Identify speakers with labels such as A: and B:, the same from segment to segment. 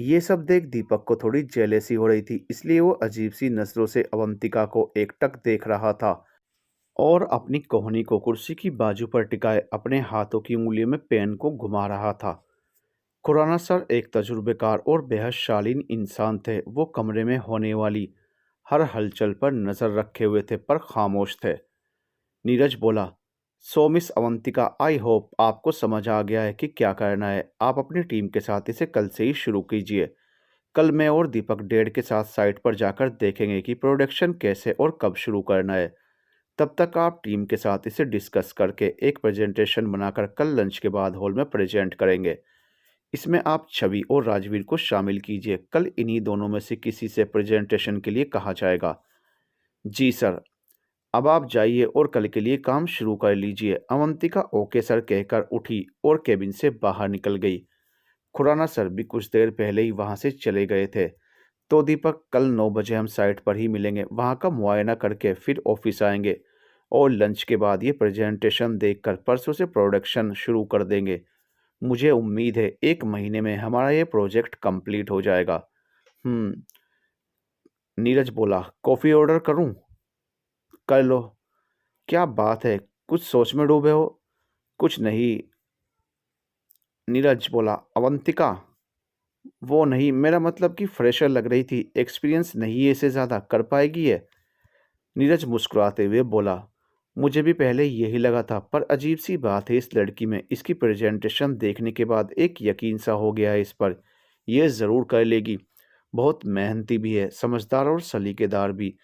A: ये सब देख दीपक को थोड़ी जेलेसी हो रही थी, इसलिए वो अजीब सी नजरों से अवंतिका को एकटक देख रहा था और अपनी कोहनी को कुर्सी की बाजू पर टिकाए अपने हाथों की उंगलियों में पेन को घुमा रहा था। खुराना सर एक तजुर्बेकार और बेहद शालीन इंसान थे। वो कमरे में होने वाली हर हलचल पर नजर रखे हुए थे, पर खामोश थे। नीरज बोला, सो मिस अवंतिका, आई होप आपको समझ आ गया है कि क्या करना है। आप अपनी टीम के साथ इसे कल से ही शुरू कीजिए। कल मैं और दीपक डेढ़ के साथ साइट पर जाकर देखेंगे कि प्रोडक्शन कैसे और कब शुरू करना है। तब तक आप टीम के साथ इसे डिस्कस करके एक प्रेजेंटेशन बनाकर कल लंच के बाद हॉल में प्रेजेंट करेंगे। इसमें आप छवि और राजवीर को शामिल कीजिए। कल इन्हीं दोनों में से किसी से प्रेजेंटेशन के लिए कहा जाएगा। जी सर। अब आप जाइए और कल के लिए काम शुरू कर लीजिए। अवंतिका ओके सर कहकर उठी और केबिन से बाहर निकल गई। खुराना सर भी कुछ देर पहले ही वहां से चले गए थे। तो दीपक, कल 9 बजे हम साइट पर ही मिलेंगे। वहां का मुआयना करके फिर ऑफिस आएंगे और लंच के बाद ये प्रेजेंटेशन देखकर परसों से प्रोडक्शन शुरू कर देंगे। मुझे उम्मीद है 1 महीने में हमारा ये प्रोजेक्ट कंप्लीट हो जाएगा। हम्म। नीरज बोला, कॉफ़ी ऑर्डर करूं? कर लो। क्या बात है, कुछ सोच में डूबे हो? कुछ नहीं। नीरज बोला, अवंतिका, वो नहीं, मेरा मतलब कि फ्रेशर लग रही थी, एक्सपीरियंस नहीं है, इसे ज़्यादा कर पाएगी ये? नीरज मुस्कुराते हुए बोला, मुझे भी पहले यही लगा था, पर अजीब सी बात है इस लड़की में। इसकी प्रेजेंटेशन देखने के बाद एक यकीन सा हो गया है इस पर। यह ज़रूर कर लेगी। बहुत मेहनती भी है, समझदार और सलीकेदार भी।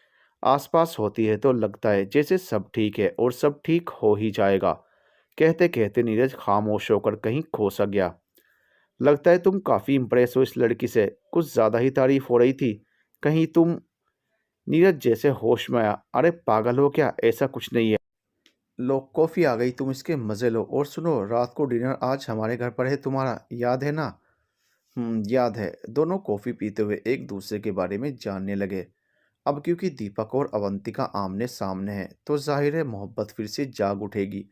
A: आसपास होती है तो लगता है जैसे सब ठीक है और सब ठीक हो ही जाएगा। कहते कहते नीरज खामोश होकर कहीं खो सा गया। लगता है तुम काफ़ी इम्प्रेस हो इस लड़की से, कुछ ज़्यादा ही तारीफ हो रही थी। कहीं तुम? नीरज जैसे होश में आया, अरे पागल हो क्या, ऐसा कुछ नहीं है। लो कॉफ़ी आ गई, तुम इसके मज़े लो। और सुनो, रात को डिनर आज हमारे घर पर है तुम्हारा, याद है ना? याद है। दोनों कॉफ़ी पीते हुए एक दूसरे के बारे में जानने लगे। अब क्योंकि दीपक और अवंतिका आमने सामने हैं तो जाहिर है मोहब्बत फिर से जाग उठेगी,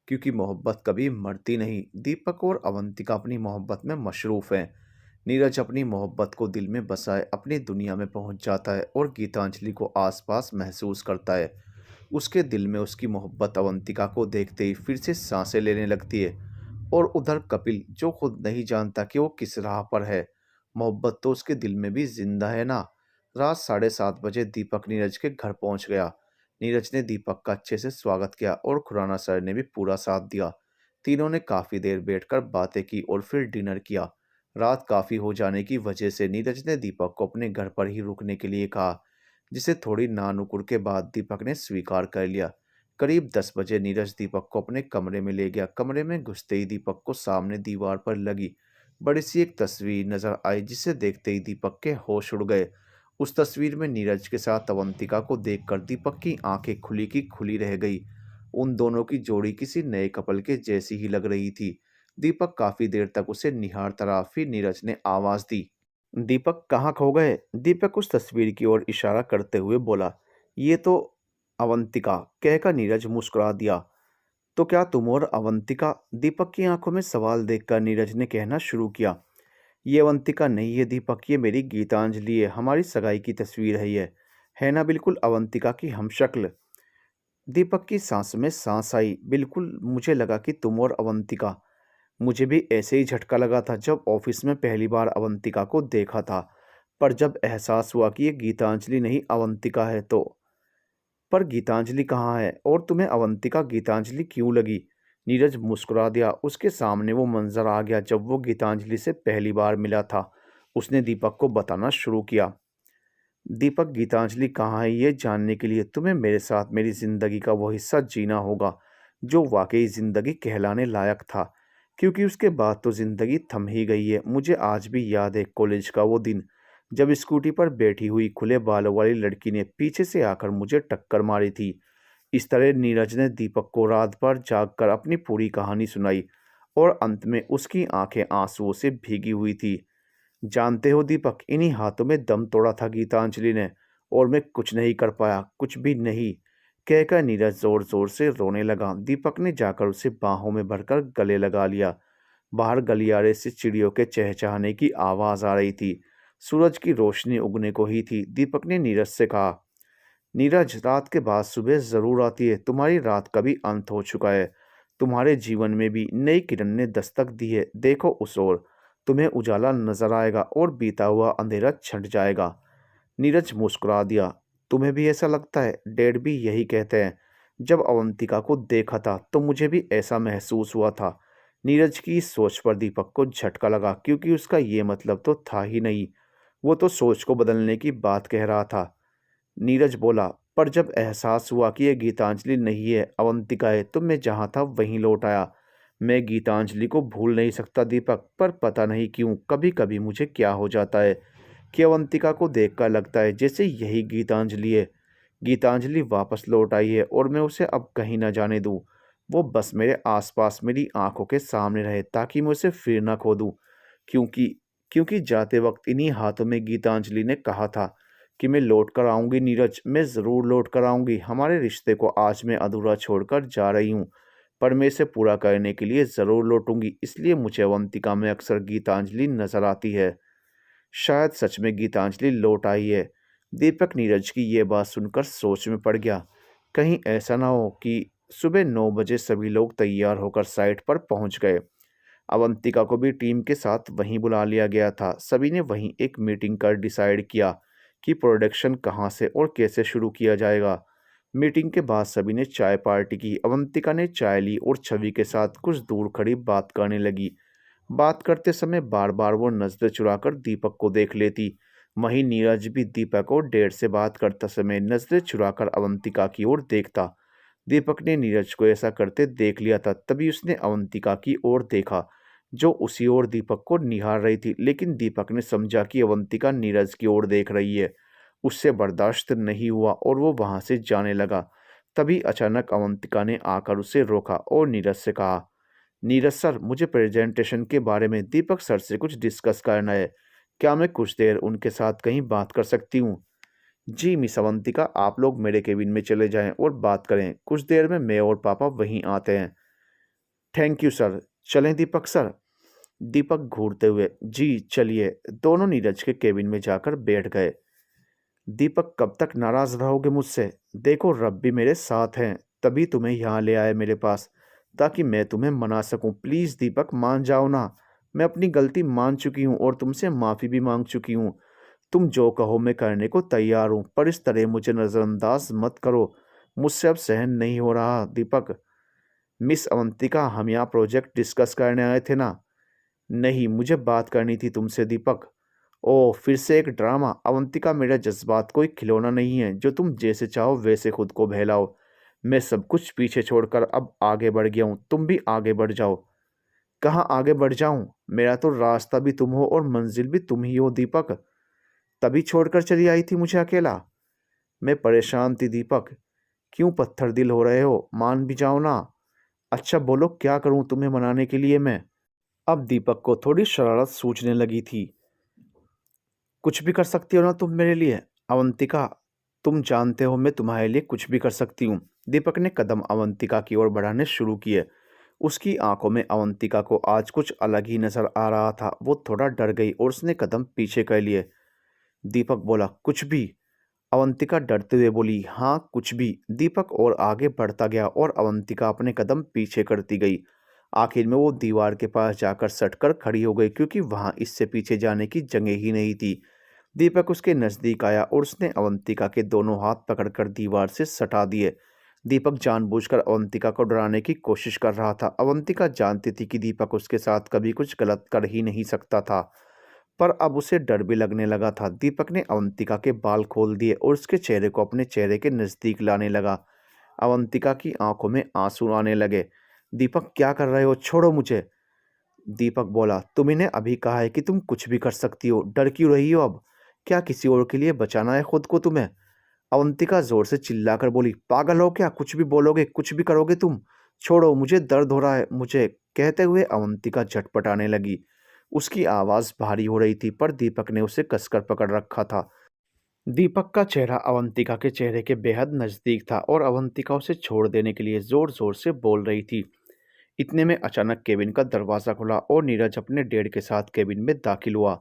A: क्योंकि मोहब्बत कभी मरती नहीं। दीपक और अवंतिका अपनी मोहब्बत में मशरूफ़ हैं। नीरज अपनी मोहब्बत को दिल में बसाए अपनी दुनिया में पहुंच जाता है और गीतांजलि को आसपास महसूस करता है। उसके दिल में उसकी मोहब्बत अवंतिका को देखते ही फिर से सांसें लेने लगती है। और उधर कपिल, जो खुद नहीं जानता कि वो किस राह पर है। मोहब्बत तो उसके दिल में भी जिंदा है ना। रात 7:30 बजे दीपक नीरज के घर पहुंच गया। नीरज ने दीपक का अच्छे से स्वागत किया और खुराना सर ने भी पूरा साथ दिया। तीनों ने काफ़ी देर बैठकर बातें की और फिर डिनर किया। रात काफ़ी हो जाने की वजह से नीरज ने दीपक को अपने घर पर ही रुकने के लिए कहा, जिसे थोड़ी नानुकुर के बाद दीपक ने स्वीकार कर लिया। करीब 10 बजे नीरज दीपक को अपने कमरे में ले गया। कमरे में घुसते ही दीपक को सामने दीवार पर लगी बड़ी सी एक तस्वीर नजर आई, जिसे देखते ही दीपक के होश उड़ गए। उस तस्वीर में नीरज के साथ अवंतिका को देखकर दीपक की आंखें खुली की खुली रह गई। उन दोनों की जोड़ी किसी नए कपल के जैसी ही लग रही थी। दीपक काफी देर तक उसे निहारता रहा, फिर नीरज ने आवाज दी, दीपक कहाँ खो गए? दीपक उस तस्वीर की ओर इशारा करते हुए बोला, ये तो अवंतिका, कहकर नीरज मुस्कुरा दिया। तो क्या तुम और अवंतिका? दीपक की आंखों में सवाल देखकर नीरज ने कहना शुरू किया, ये अवंतिका नहीं है दीपक, ये मेरी गीतांजलि है, हमारी सगाई की तस्वीर है ये। है ना बिल्कुल अवंतिका की हमशक्ल? दीपक की सांस में सांस आई। बिल्कुल, मुझे लगा कि तुम और अवंतिका। मुझे भी ऐसे ही झटका लगा था जब ऑफिस में पहली बार अवंतिका को देखा था, पर जब एहसास हुआ कि ये गीतांजलि नहीं अवंतिका है तो। पर गीतांजलि कहाँ है? और तुम्हें अवंतिका गीतांजलि क्यों लगी? नीरज मुस्कुरा दिया। उसके सामने वो मंजर आ गया जब वो गीतांजलि से पहली बार मिला था। उसने दीपक को बताना शुरू किया, दीपक, गीतांजलि कहाँ है ये जानने के लिए तुम्हें मेरे साथ मेरी ज़िंदगी का वो हिस्सा जीना होगा जो वाकई ज़िंदगी कहलाने लायक था, क्योंकि उसके बाद तो ज़िंदगी थम ही गई है। मुझे आज भी याद है कॉलेज का वो दिन, जब स्कूटी पर बैठी हुई खुले बालों वाली लड़की ने पीछे से आकर मुझे टक्कर मारी थी। इस तरह नीरज ने दीपक को रात भर जाग कर अपनी पूरी कहानी सुनाई और अंत में उसकी आंखें आंसुओं से भीगी हुई थी। जानते हो दीपक, इन्हीं हाथों में दम तोड़ा था गीतांजलि ने, और मैं कुछ नहीं कर पाया, कुछ भी नहीं, कहकर नीरज जोर जोर से रोने लगा। दीपक ने जाकर उसे बाहों में भरकर गले लगा लिया। बाहर गलियारे से चिड़ियों के चहचहाने की आवाज़ आ रही थी। सूरज की रोशनी उगने को ही थी। दीपक ने नीरज से कहा, नीरज, रात के बाद सुबह ज़रूर आती है। तुम्हारी रात का भी अंत हो चुका है। तुम्हारे जीवन में भी नई किरण ने दस्तक दी है। देखो उस ओर, तुम्हें उजाला नजर आएगा और बीता हुआ अंधेरा छंट जाएगा। नीरज मुस्कुरा दिया। तुम्हें भी ऐसा लगता है? डैड भी यही कहते हैं। जब अवंतिका को देखा था तो मुझे भी ऐसा महसूस हुआ था। नीरज की इस सोच पर दीपक को झटका लगा, क्योंकि उसका ये मतलब तो था ही नहीं। वो तो सोच को बदलने की बात कह रहा था। नीरज बोला, पर जब एहसास हुआ कि यह गीतांजलि नहीं है, अवंतिका है, तो मैं जहाँ था वहीं लौट आया। मैं गीतांजलि को भूल नहीं सकता दीपक, पर पता नहीं क्यों कभी कभी मुझे क्या हो जाता है कि अवंतिका को देखकर लगता है जैसे यही गीतांजलि है। गीतांजलि वापस लौट आई है और मैं उसे अब कहीं ना जाने दूँ। वो बस मेरे आसपास मेरी आंखों के सामने रहे, ताकि मैं उसे फिर ना खो दूँ। क्योंकि क्योंकि जाते वक्त इन्हीं हाथों में गीतांजलि ने कहा था कि मैं लौट कर आऊँगी नीरज, मैं ज़रूर लौट कर आऊँगी। हमारे रिश्ते को आज मैं अधूरा छोड़कर जा रही हूँ, पर मैं इसे पूरा करने के लिए ज़रूर लौटूँगी। इसलिए मुझे अवंतिका में अक्सर गीतांजलि नज़र आती है। शायद सच में गीतांजलि लौट आई है। दीपक नीरज की ये बात सुनकर सोच में पड़ गया। कहीं ऐसा ना हो कि सुबह 9 बजे सभी लोग तैयार होकर साइट पर पहुंच गए। अवंतिका को भी टीम के साथ वहीं बुला लिया गया था। सभी ने वहीं एक मीटिंग कर डिसाइड किया कि प्रोडक्शन कहाँ से और कैसे शुरू किया जाएगा। मीटिंग के बाद सभी ने चाय पार्टी की। अवंतिका ने चाय ली और छवि के साथ कुछ दूर खड़ी बात करने लगी। बात करते समय बार बार वो नजरें चुराकर दीपक को देख लेती। वहीं नीरज भी दीपक और डेढ़ से बात करते समय नजरें चुराकर अवंतिका की ओर देखता। दीपक ने नीरज को ऐसा करते देख लिया था, तभी उसने अवंतिका की ओर देखा, जो उसी ओर दीपक को निहार रही थी। लेकिन दीपक ने समझा कि अवंतिका नीरज की ओर देख रही है। उससे बर्दाश्त नहीं हुआ और वो वहां से जाने लगा। तभी अचानक अवंतिका ने आकर उसे रोका और नीरज से कहा, नीरज सर, मुझे प्रेजेंटेशन के बारे में दीपक सर से कुछ डिस्कस करना है। क्या मैं कुछ देर उनके साथ कहीं बात कर सकती हूँ? जी मिस अवंतिका, आप लोग मेरे केबिन में चले जाएं और बात करें। कुछ देर में मैं और पापा वहीं आते हैं। Thank you sir. चलें दीपक सर? दीपक घूरते हुए, जी चलिए। दोनों नीरज के केबिन में जाकर बैठ गए। दीपक, कब तक नाराज रहोगे मुझसे? देखो, रब भी मेरे साथ हैं, तभी तुम्हें यहाँ ले आए मेरे पास, ताकि मैं तुम्हें मना सकूं। प्लीज़ दीपक, मान जाओ ना। मैं अपनी गलती मान चुकी हूँ और तुमसे माफ़ी भी मांग चुकी हूँ। तुम जो कहो मैं करने को तैयार हूँ, पर इस तरह मुझे नज़रअंदाज मत करो। मुझसे अब सहन नहीं हो रहा दीपक। मिस अवंतिका, हम यहाँ प्रोजेक्ट डिस्कस करने आए थे ना? नहीं, मुझे बात करनी थी तुमसे दीपक। ओह, फिर से एक ड्रामा? अवंतिका, मेरे जज्बात कोई खिलौना नहीं है जो तुम जैसे चाहो वैसे खुद को बहलाओ। मैं सब कुछ पीछे छोड़कर अब आगे बढ़ गया हूँ, तुम भी आगे बढ़ जाओ। कहाँ आगे बढ़ जाऊँ? मेरा तो रास्ता भी तुम हो और मंजिल भी तुम ही हो दीपक। तभी छोड़कर चली आई थी मुझे अकेला। मैं परेशान थी दीपक। क्यों पत्थर दिल हो रहे हो? मान भी जाओ ना। अच्छा बोलो, क्या करूँ तुम्हें मनाने के लिए मैं? अब दीपक को थोड़ी शरारत सूझने लगी थी। कुछ भी कर सकती हो ना तुम मेरे लिए अवंतिका? तुम जानते हो मैं तुम्हारे लिए कुछ भी कर सकती हूँ। दीपक ने कदम अवंतिका की ओर बढ़ाने शुरू किए। उसकी आंखों में अवंतिका को आज कुछ अलग ही नजर आ रहा था। वो थोड़ा डर गई और उसने कदम पीछे कर लिए। दीपक बोला, कुछ भी? अवंतिका डरते हुए बोली, हाँ कुछ भी। दीपक और आगे बढ़ता गया और अवंतिका अपने कदम पीछे करती गई। आखिर में वो दीवार के पास जाकर सटकर खड़ी हो गई, क्योंकि वहां इससे पीछे जाने की जगह ही नहीं थी। दीपक उसके नजदीक आया और उसने अवंतिका के दोनों हाथ पकड़कर दीवार से सटा दिए। दीपक जानबूझकर अवंतिका को डराने की कोशिश कर रहा था। अवंतिका जानती थी कि दीपक उसके साथ कभी कुछ गलत कर ही नहीं सकता था, पर अब उसे डर भी लगने लगा था। दीपक ने अवंतिका के बाल खोल दिए और उसके चेहरे को अपने चेहरे के नजदीक लाने लगा। अवंतिका की आंखों में आंसू आने लगे। दीपक, क्या कर रहे हो? छोड़ो मुझे। दीपक बोला, तुमने अभी कहा है कि तुम कुछ भी कर सकती हो, डर क्यों रही हो अब? क्या किसी और के लिए बचाना है खुद को तुम्हें? अवंतिका जोर से चिल्लाकर बोली, पागल हो क्या? कुछ भी बोलोगे, कुछ भी करोगे तुम? छोड़ो, मुझे दर्द हो रहा है मुझे। कहते हुए अवंतिका झटपटाने लगी। उसकी आवाज़ भारी हो रही थी, पर दीपक ने उसे कसकर पकड़ रखा था। दीपक का चेहरा अवंतिका के चेहरे के बेहद नज़दीक था और अवंतिका उसे छोड़ देने के लिए ज़ोर ज़ोर से बोल रही थी। इतने में अचानक केबिन का दरवाज़ा खुला और नीरज अपने डेड के साथ केबिन में दाखिल हुआ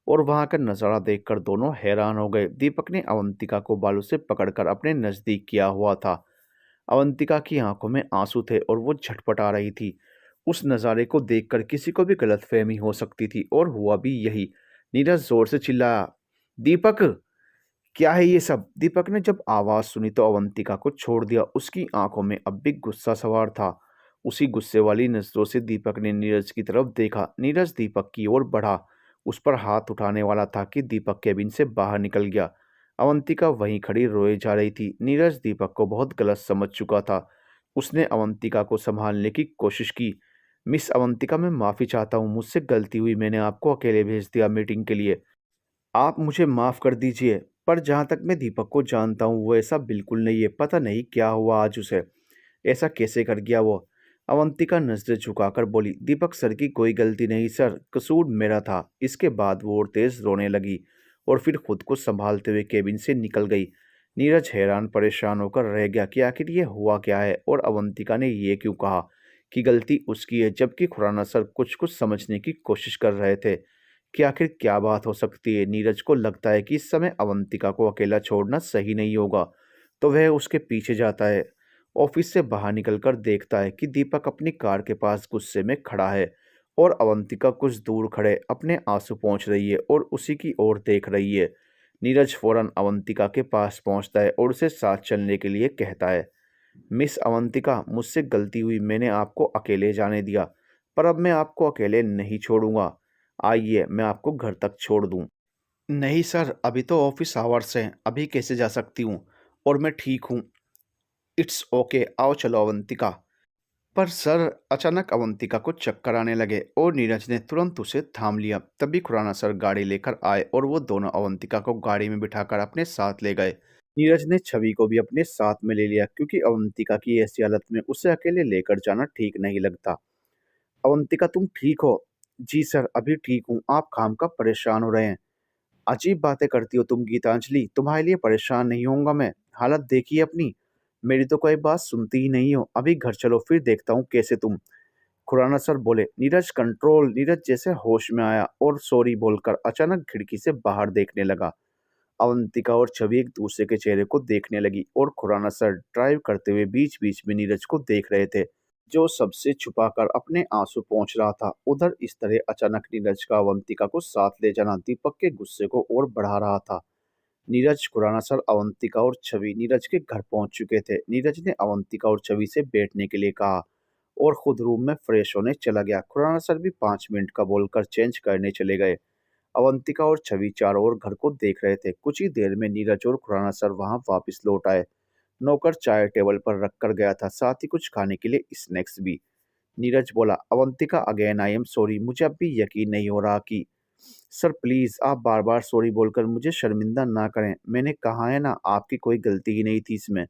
A: और वहां का नज़ारा देखकर दोनों हैरान हो गए। दीपक ने अवंतिका को बालों से पकड़कर अपने नज़दीक किया हुआ था। अवंतिका की आंखों में आंसू थे और वो झटपटा रही थी। उस नज़ारे को देखकर किसी को भी गलतफहमी हो सकती थी और हुआ भी यही। नीरज जोर से चिल्लाया, दीपक, क्या है ये सब? दीपक ने जब आवाज़ सुनी तो अवंतिका को छोड़ दिया। उसकी आंखों में अब भी गुस्सा सवार था। उसी गुस्से वाली नज़रों से दीपक ने नीरज की तरफ देखा। नीरज दीपक की ओर बढ़ा, उस पर हाथ उठाने वाला था कि दीपक केबिन से बाहर निकल गया। अवंतिका वहीं खड़ी रोए जा रही थी। नीरज दीपक को बहुत गलत समझ चुका था। उसने अवंतिका को संभालने की कोशिश की। मिस अवंतिका, मैं माफ़ी चाहता हूँ, मुझसे गलती हुई, मैंने आपको अकेले भेज दिया मीटिंग के लिए। आप मुझे माफ़ कर दीजिए, पर जहाँ तक मैं दीपक को जानता हूँ वो ऐसा बिल्कुल नहीं है। पता नहीं क्या हुआ आज उसे, ऐसा कैसे कर गया वो? अवंतिका नज़रें झुकाकर बोली, दीपक सर की कोई गलती नहीं सर, कसूर मेरा था। इसके बाद वो और तेज़ रोने लगी और फिर खुद को संभालते हुए केबिन से निकल गई। नीरज हैरान परेशान होकर रह गया कि आखिर ये हुआ क्या है और अवंतिका ने ये क्यों कहा कि गलती उसकी है, जबकि खुराना सर कुछ कुछ समझने की कोशिश कर रहे थे कि आखिर क्या बात हो सकती है। नीरज को लगता है कि इस समय अवंतिका को अकेला छोड़ना सही नहीं होगा, तो वह उसके पीछे जाता है। ऑफिस से बाहर निकलकर देखता है कि दीपक अपनी कार के पास गुस्से में खड़ा है और अवंतिका कुछ दूर खड़े अपने आंसू पोंछ रही है और उसी की ओर देख रही है। नीरज फौरन अवंतिका के पास पहुंचता है और उसे साथ चलने के लिए कहता है, मिस अवंतिका, मुझसे गलती हुई, मैंने आपको अकेले जाने दिया, पर अब मैं आपको अकेले नहीं छोड़ूंगा। आइए, मैं आपको घर तक छोड़ दूं। नहीं सर, अभी तो ऑफिस आवर्स हैं, अभी कैसे जा सकती हूँ, और मैं ठीक हूँ। इट्स ओके, आओ चलो अवंतिका। पर सर, अचानक अवंतिका को चक्कर आने लगे और नीरज ने तुरंत उसे थाम लिया। तभी खुराना सर गाड़ी लेकर आए और वो दोनों अवंतिका को गाड़ी में बिठाकर अपने साथ ले गए। नीरज ने छवि को भी अपने साथ में ले लिया क्योंकि अवंतिका की ऐसी हालत में उसे अकेले लेकर जाना ठीक नहीं लगता। अवंतिका, तुम ठीक हो? जी सर, अभी ठीक हूँ। आप काम का परेशान हो रहे हैं। अजीब बातें करती हो तुम गीतांजलि, तुम्हारे लिए परेशान नहीं होऊंगा मैं। हालत देखिए अपनी, मेरी तो कोई बात सुनती ही नहीं हो। अभी घर चलो, फिर देखता हूँ कैसे तुम। खुराना सर बोले। नीरज कंट्रोल। नीरज जैसे होश में आया और सॉरी बोलकर अचानक खिड़की से बाहर देखने लगा। अवंतिका और छवि एक दूसरे के चेहरे को देखने लगी और खुराना सर ड्राइव करते हुए बीच बीच में नीरज को देख रहे थे, जो सबसे छुपाकर अपने आंसू पोंछ रहा था। उधर इस तरह अचानक नीरज का अवंतिका को साथ ले जाना दीपक के गुस्से को और बढ़ा रहा था। नीरज, खुराना सर, अवंतिका और छवि नीरज के घर पहुंच चुके थे। नीरज ने अवंतिका और छवि से बैठने के लिए कहा और खुद रूम में फ्रेश होने चला गया। खुराना सर भी 5 मिनट का बोलकर चेंज करने चले गए। अवंतिका और छवि चारों ओर घर को देख रहे थे। कुछ ही देर में नीरज और खुराना सर वहां वापस लौट आए। नौकर चाय टेबल पर रख कर गया था, साथ ही कुछ खाने के लिए स्नैक्स भी। नीरज बोला, Avantika, again I am sorry, मुझे अब भी यकीन नहीं हो रहा कि सर प्लीज आप बार बार सॉरी बोलकर मुझे शर्मिंदा ना करें। मैंने कहा है ना, आपकी कोई गलती ही नहीं थी इसमें।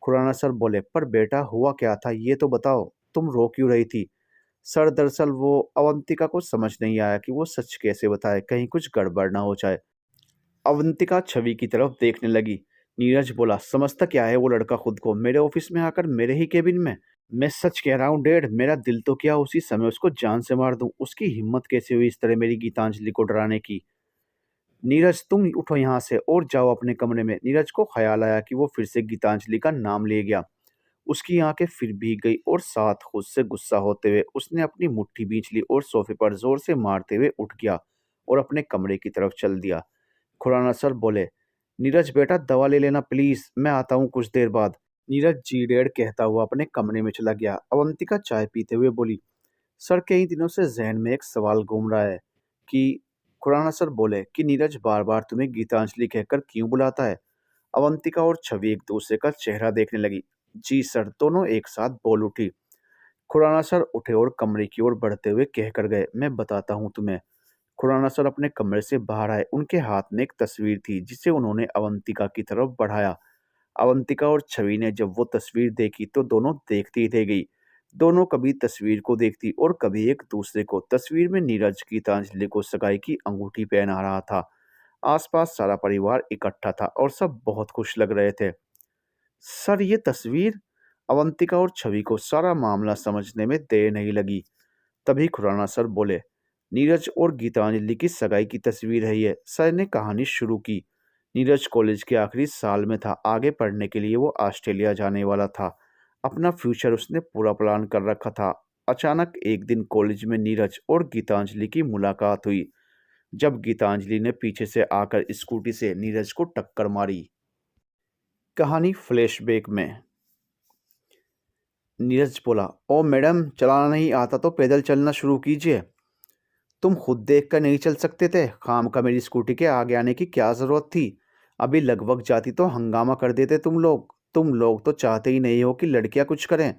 A: खुराना सर बोले, पर बेटा हुआ क्या था ये तो बताओ, तुम रो क्यों रही थी? सर दरअसल वो, अवंतिका को समझ नहीं आया कि वो सच कैसे बताए, कहीं कुछ गड़बड़ ना हो जाए। अवंतिका छवि की तरफ देखने लगी। नीरज बोला, समझता क्या है वो लड़का खुद को, मेरे ऑफिस में आकर मेरे ही केबिन में। मैं सच कह रहा हूँ डैड, मेरा दिल तो क्या उसी समय उसको जान से मार दूं। उसकी हिम्मत कैसे हुई इस तरह मेरी गीतांजलि को डराने की? नीरज, तुम उठो यहाँ से और जाओ अपने कमरे में। नीरज को ख्याल आया कि वो फिर से गीतांजलि का नाम ले गया। उसकी आंखें फिर भीग गई और साथ खुद से गुस्सा होते हुए उसने अपनी मुट्ठी बींच ली और सोफे पर जोर से मारते हुए उठ गया और अपने कमरे की तरफ चल दिया। खुराना सर बोले, नीरज बेटा, दवा ले लेना प्लीज, मैं आता हूँ कुछ देर बाद। नीरज जी डेढ़ कहता हुआ अपने कमरे में चला गया। अवंतिका चाय पीते हुए बोली, सर कई दिनों से जहन में एक सवाल घूम रहा है कि खुराना सर बोले कि नीरज बार बार तुम्हें गीतांजलि कहकर क्यों बुलाता है? अवंतिका और छवि एक दूसरे का चेहरा देखने लगी। जी सर, दोनों एक साथ बोल उठी। खुराना सर उठे और कमरे की ओर बढ़ते हुए कह कर गए, मैं बताता हूँ तुम्हें। खुराना सर अपने कमरे से बाहर आए। उनके हाथ में एक तस्वीर थी जिसे उन्होंने अवंतिका की तरफ बढ़ाया। अवंतिका और छवि ने जब वो तस्वीर देखी तो दोनों देखती ही रह गई। दोनों कभी तस्वीर को देखती और कभी एक दूसरे को। तस्वीर में नीरज गीतांजलि को सगाई की अंगूठी पहना रहा था। आसपास सारा परिवार इकट्ठा था और सब बहुत खुश लग रहे थे। सर ये तस्वीर, अवंतिका और छवि को सारा मामला समझने में देर नहीं लगी। तभी खुराना सर बोले, नीरज और गीतांजलि की सगाई की तस्वीर है ये। सर ने कहानी शुरू की। नीरज कॉलेज के आखिरी साल में था। आगे पढ़ने के लिए वो ऑस्ट्रेलिया जाने वाला था। अपना फ्यूचर उसने पूरा प्लान कर रखा था। अचानक एक दिन कॉलेज में नीरज और गीतांजलि की मुलाकात हुई। जब गीतांजलि ने पीछे से आकर स्कूटी से नीरज को टक्कर मारी। कहानी फ्लैशबैक में। नीरज बोला, ओ मैडम, चलाना नहीं आता तो पैदल चलना शुरू कीजिए। तुम खुद देख कर नहीं चल सकते थे? खाम का मेरी स्कूटी के आगे आने की क्या ज़रूरत थी? अभी लगभग जाती तो हंगामा कर देते तुम लोग। तुम लोग तो चाहते ही नहीं हो कि लड़कियां कुछ करें।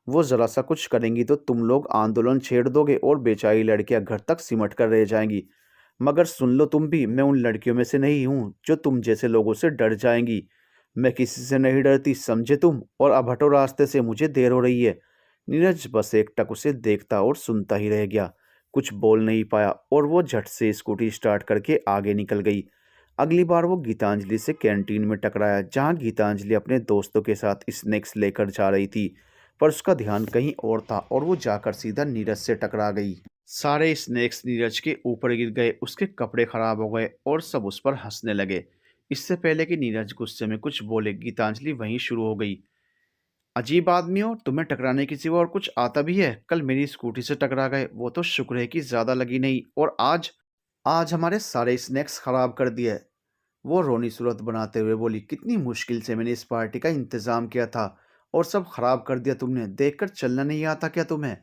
A: वो ज़रा सा कुछ करेंगी तो तुम लोग आंदोलन छेड़ दोगे और बेचारी लड़कियां घर तक सिमट कर रह जाएंगी। मगर सुन लो तुम भी, मैं उन लड़कियों में से नहीं हूँ जो तुम जैसे लोगों से डर जाएंगी। मैं किसी से नहीं डरती, समझे तुम? और अब हटो रास्ते से, मुझे देर हो रही है। नीरज बस एकटक उसे देखता और सुनता ही रह गया। कुछ बोल नहीं पाया और वो झट से स्कूटी स्टार्ट करके आगे निकल गई। अगली बार वो गीतांजलि से कैंटीन में टकराया, जहाँ गीतांजलि अपने दोस्तों के साथ स्नैक्स लेकर जा रही थी। पर उसका ध्यान कहीं और था और वो जाकर सीधा नीरज से टकरा गई। सारे स्नैक्स नीरज के ऊपर गिर गए, उसके कपड़े खराब हो गए और सब उस पर हंसने लगे। इससे पहले कि नीरज गुस्से में कुछ बोले, गीतांजलि वहीं शुरू हो गई। अजीब आदमी हो, तुम्हें टकराने के सिवा और कुछ आता भी है? कल मेरी स्कूटी से टकरा गए, वो तो शुक्र है कि ज्यादा लगी नहीं। और आज आज हमारे सारे स्नैक्स खराब कर दिए। वो रोनी सूरत बनाते हुए बोली, कितनी मुश्किल से मैंने इस पार्टी का इंतजाम किया था और सब खराब कर दिया तुमने। देखकर चलना नहीं आता क्या तुम्हें?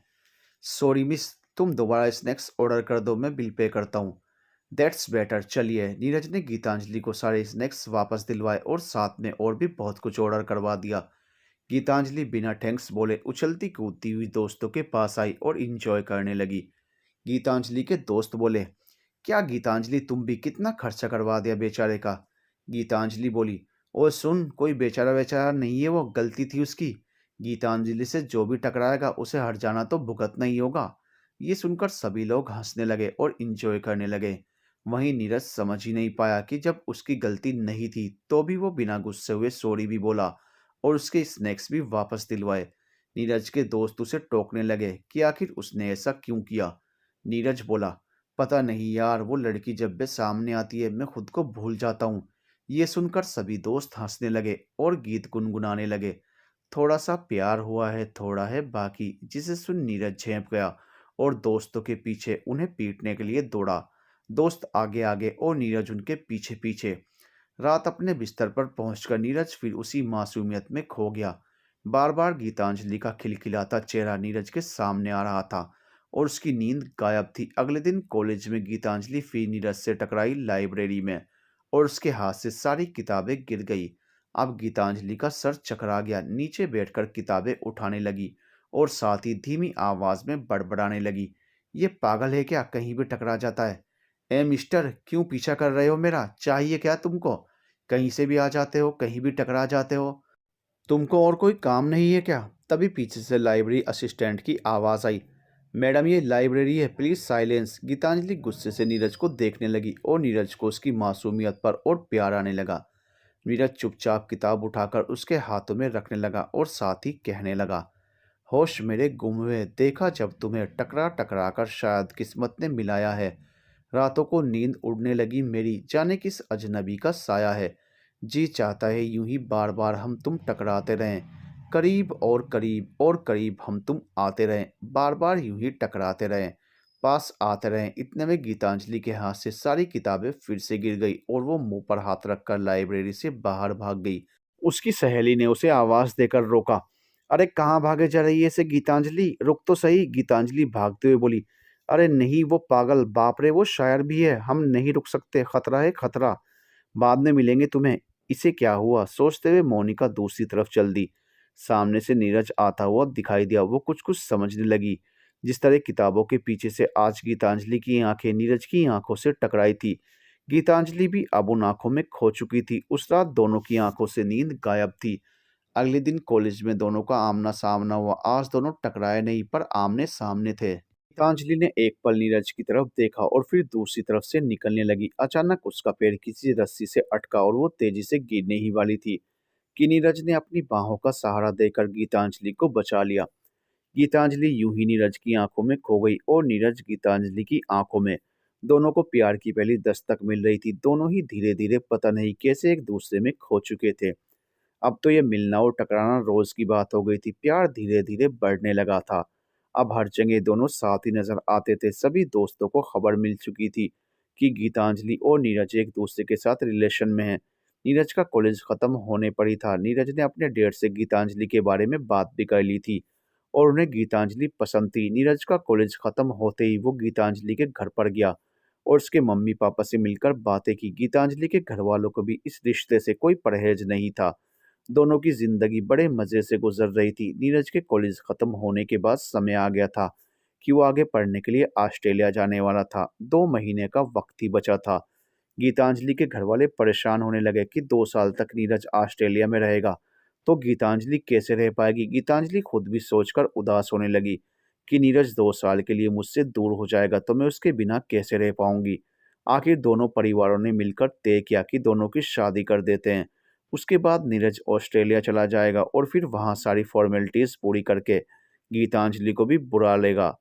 A: सॉरी मिस, तुम दोबारा स्नैक्स ऑर्डर कर दो, मैं बिल पे करता हूँ। दैट्स बेटर, चलिए। नीरज ने गीतांजलि को सारे स्नैक्स वापस दिलवाए और साथ में और भी बहुत कुछ ऑर्डर करवा दिया। गीतांजलि बिना थैंक्स बोले उछलती कूदती हुई दोस्तों के पास आई और इंजॉय करने लगी। गीतांजलि के दोस्त बोले, क्या गीतांजलि, तुम भी कितना खर्चा करवा दिया बेचारे का। गीतांजलि बोली, ओ सुन, कोई बेचारा बेचारा नहीं है, वो गलती थी उसकी। गीतांजलि से जो भी टकराएगा उसे हट जाना तो भुगतना ही होगा। ये सुनकर सभी लोग हंसने लगे और इंजॉय करने लगे। वहीं नीरज समझ ही नहीं पाया कि जब उसकी गलती नहीं थी तो भी वो बिना गुस्से हुए सॉरी भी बोला और उसके स्नैक्स भी वापस दिलवाए। नीरज के दोस्त उसे टोकने लगे कि आखिर उसने ऐसा क्यों किया। नीरज बोला, पता नहीं यार, वो लड़की जब भी सामने आती है मैं खुद को भूल जाता हूँ। ये सुनकर सभी दोस्त हंसने लगे और गीत गुनगुनाने लगे। थोड़ा सा प्यार हुआ है, थोड़ा है बाकी, जिसे सुन नीरज झेंप गया और दोस्तों के पीछे उन्हें पीटने के लिए दौड़ा। दोस्त आगे आगे और नीरज उनके पीछे पीछे। रात अपने बिस्तर पर पहुंचकर नीरज फिर उसी मासूमियत में खो गया। बार बार गीतांजलि का खिलखिलाता चेहरा नीरज के सामने आ रहा था और उसकी नींद गायब थी। अगले दिन कॉलेज में गीतांजलि फिर नीरज से टकराई लाइब्रेरी में और उसके हाथ से सारी किताबें गिर गई। अब गीतांजलि का सर चकरा गया, नीचे बैठकर किताबें उठाने लगी और साथ ही धीमी आवाज में बड़बड़ाने लगी, ये पागल है क्या, कहीं भी टकरा जाता है। ए मिस्टर, क्यों पीछा कर रहे हो मेरा? चाहिए क्या तुमको? कहीं से भी आ जाते हो, कहीं भी टकरा जाते हो। तुमको और कोई काम नहीं है क्या? तभी पीछे से लाइब्रेरी असिस्टेंट की आवाज़ आई, मैडम ये लाइब्रेरी है, प्लीज़ साइलेंस। गीतांजलि गुस्से से नीरज को देखने लगी और नीरज को उसकी मासूमियत पर और प्यार आने लगा। नीरज चुपचाप किताब उठाकर उसके हाथों में रखने लगा और साथ ही कहने लगा, होश मेरे गुम हुए, देखा जब तुम्हें टकरा टकरा कर शायद किस्मत ने मिलाया है। रातों को नींद उड़ने लगी मेरी, जाने किस अजनबी का साया है। जी चाहता है यूं ही बार बार हम तुम टकराते रहें, करीब और करीब और करीब हम तुम आते रहें, बार बार यूं ही टकराते रहें, पास आते रहें। इतने में गीतांजलि के हाथ से सारी किताबें फिर से गिर गई और वो मुंह पर हाथ रखकर लाइब्रेरी से बाहर भाग गई। उसकी सहेली ने उसे आवाज देकर रोका, अरे कहाँ भागे जा रही है इसे गीतांजलि, रुक तो सही। गीतांजलि भागते हुए बोली, अरे नहीं वो पागल, बाप रे वो शायर भी है, हम नहीं रुक सकते, खतरा है खतरा, बाद में मिलेंगे तुम्हें। इसे क्या हुआ, सोचते हुए मोनिका दूसरी तरफ चल दी। सामने से नीरज आता हुआ दिखाई दिया। वो कुछ कुछ समझने लगी। जिस तरह किताबों के पीछे से आज गीतांजलि की आंखें नीरज की आंखों से टकराई थी, गीतांजलि भी अब उन आंखों में खो चुकी थी। उस रात दोनों की आंखों से नींद गायब थी। अगले दिन कॉलेज में दोनों का आमना सामना हुआ। आज दोनों टकराए नहीं पर आमने सामने थे। गीतांजलि ने एक पल नीरज की तरफ देखा और फिर दूसरी तरफ से निकलने लगी। अचानक उसका पैर किसी रस्सी से अटका और वो तेजी से गिरने ही वाली थी कि नीरज ने अपनी बाहों का सहारा देकर गीतांजलि को बचा लिया। गीतांजलि यूं ही नीरज की आंखों में खो गई और नीरज गीतांजलि की आंखों में। दोनों को प्यार की पहली दस्तक मिल रही थी। दोनों ही धीरे धीरे पता नहीं कैसे एक दूसरे में खो चुके थे। अब तो ये मिलना और टकराना रोज की बात हो गई थी। प्यार धीरे धीरे बढ़ने लगा था। अब हर जगह दोनों साथ ही नजर आते थे। सभी दोस्तों को खबर मिल चुकी थी कि गीतांजलि और नीरज एक दूसरे के साथ रिलेशन में हैं। नीरज का कॉलेज खत्म होने पर ही था। नीरज ने अपने डेट से गीतांजलि के बारे में बात भी कर ली थी और उन्हें गीतांजलि पसंद थी। नीरज का कॉलेज खत्म होते ही वो गीतांजलि के घर पर गया और उसके मम्मी पापा से मिलकर बातें की। गीतांजलि के घर वालों को भी इस रिश्ते से कोई परहेज नहीं था। दोनों की जिंदगी बड़े मजे से गुजर रही थी। नीरज के कॉलेज खत्म होने के बाद समय आ गया था कि वो आगे पढ़ने के लिए ऑस्ट्रेलिया जाने वाला था। 2 महीने का वक्त ही बचा था। गीतांजलि के घर वाले परेशान होने लगे कि 2 साल तक नीरज ऑस्ट्रेलिया में रहेगा तो गीतांजलि कैसे रह पाएगी। गीतांजलि खुद भी सोचकर उदास होने लगी कि नीरज 2 साल के लिए मुझसे दूर हो जाएगा तो मैं उसके बिना कैसे रह पाऊंगी। आखिर दोनों परिवारों ने मिलकर तय किया कि दोनों की शादी कर देते हैं। उसके बाद नीरज ऑस्ट्रेलिया चला जाएगा और फिर वहाँ सारी फॉर्मेलिटीज पूरी करके गीतांजलि को भी बुला लेगा।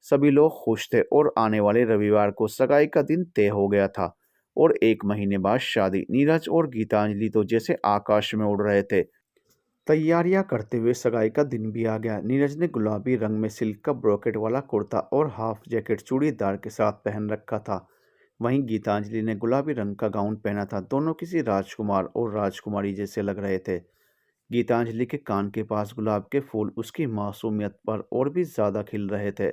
A: सभी लोग खुश थे और आने वाले रविवार को सगाई का दिन तय हो गया था और 1 महीने बाद शादी। नीरज और गीतांजलि तो जैसे आकाश में उड़ रहे थे। तैयारियां करते हुए सगाई का दिन भी आ गया। नीरज ने गुलाबी रंग में सिल्क का ब्रोकेट वाला कुर्ता और हाफ जैकेट चूड़ीदार के साथ पहन रखा था। वहीं गीतांजलि ने गुलाबी रंग का गाउन पहना था। दोनों किसी राजकुमार और राजकुमारी जैसे लग रहे थे। गीतांजलि के कान के पास गुलाब के फूल उसकी मासूमियत पर और भी ज्यादा खिल रहे थे।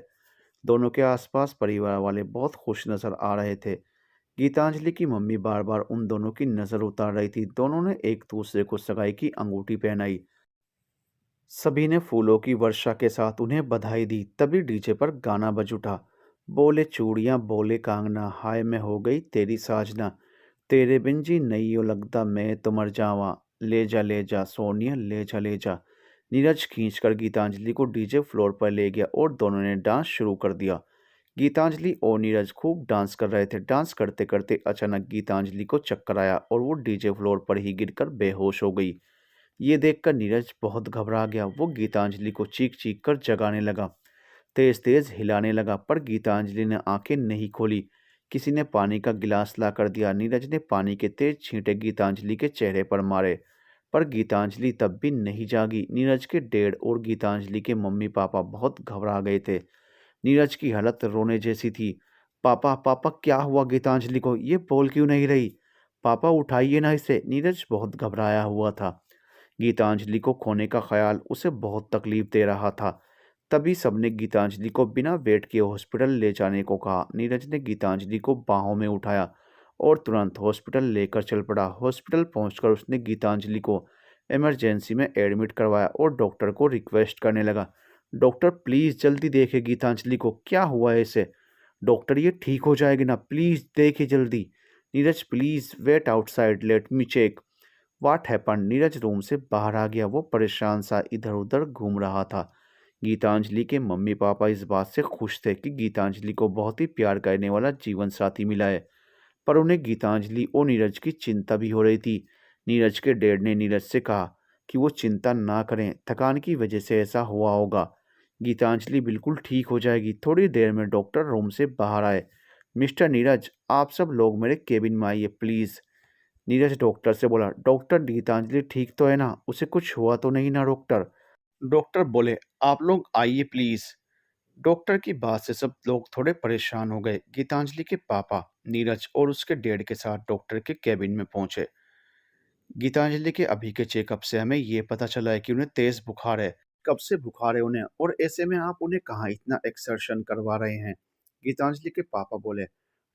A: दोनों के आसपास परिवार वाले बहुत खुश नजर आ रहे थे। गीतांजलि की मम्मी बार बार उन दोनों की नजर उतार रही थी। दोनों ने एक दूसरे को सगाई की अंगूठी पहनाई। सभी ने फूलों की वर्षा के साथ उन्हें बधाई दी। तभी डीजे पर गाना बज उठा। बोले चूड़ियां बोले कांगना, हाय मैं हो गई तेरी साजना, तेरे बिन जी नहीं हो लगता मैं तो मर जावा, ले जा सोनिया ले जा ले जा। नीरज खींचकर गीतांजलि को डीजे फ्लोर पर ले गया और दोनों ने डांस शुरू कर दिया। गीतांजलि और नीरज खूब डांस कर रहे थे। डांस करते करते अचानक गीतांजलि को चक्कर आया और वो डीजे फ्लोर पर ही गिरकर बेहोश हो गई। ये देखकर नीरज बहुत घबरा गया। वो गीतांजलि को चीख चीख कर जगाने लगा, तेज तेज हिलाने लगा, पर गीतांजलि ने आंखें नहीं खोली। किसी ने पानी का गिलास ला कर दिया। नीरज ने पानी के तेज छींटे गीतांजलि के चेहरे पर मारे, पर गीतांजलि तब भी नहीं जागी। नीरज के डैड और गीतांजलि के मम्मी पापा बहुत घबरा गए थे। नीरज की हालत रोने जैसी थी। पापा पापा क्या हुआ गीतांजलि को, ये बोल क्यों नहीं रही? पापा उठाइए ना इसे। नीरज बहुत घबराया हुआ था। गीतांजलि को खोने का ख्याल उसे बहुत तकलीफ दे रहा था। तभी सबने गीतांजलि को बिना वेट किए हॉस्पिटल ले जाने को कहा। नीरज ने गीतांजलि को बाहों में उठाया और तुरंत हॉस्पिटल लेकर चल पड़ा। हॉस्पिटल पहुंचकर उसने गीतांजलि को इमरजेंसी में एडमिट करवाया और डॉक्टर को रिक्वेस्ट करने लगा, डॉक्टर प्लीज़ जल्दी देखिए गीतांजलि को, क्या हुआ है इसे? डॉक्टर ये ठीक हो जाएगी ना, प्लीज़ देखिए जल्दी। Neeraj please wait outside, let me check what happen. Neeraj room से बाहर आ गया। वो परेशान सा इधर उधर घूम रहा था। गीतांजलि के मम्मी पापा इस बात से खुश थे कि गीतांजलि को बहुत ही प्यार करने वाला जीवन साथी मिला है, पर उन्हें गीतांजलि और नीरज की चिंता भी हो रही थी। नीरज के डैड ने नीरज से कहा कि वो चिंता ना करें, थकान की वजह से ऐसा हुआ होगा। गीतांजलि बिल्कुल ठीक हो जाएगी। थोड़ी देर में डॉक्टर रूम से बाहर आए। मिस्टर नीरज, आप सब लोग मेरे केबिन में आइए प्लीज़। नीरज डॉक्टर से बोला, डॉक्टर गीतांजलि ठीक तो है ना, उसे कुछ हुआ तो नहीं ना डॉक्टर? डॉक्टर बोले, आप लोग आइए प्लीज़। डॉक्टर की बात से सब लोग थोड़े परेशान हो गए। गीतांजलि के पापा नीरज और उसके डैड के साथ डॉक्टर के केबिन में पहुंचे। गीतांजलि के अभी के चेकअप से हमें ये पता चला है कि उन्हें तेज बुखार है। कब से बुखार है उन्हें, और ऐसे में आप उन्हें कहाँ इतना एक्सर्शन करवा रहे हैं? गीतांजलि के पापा बोले,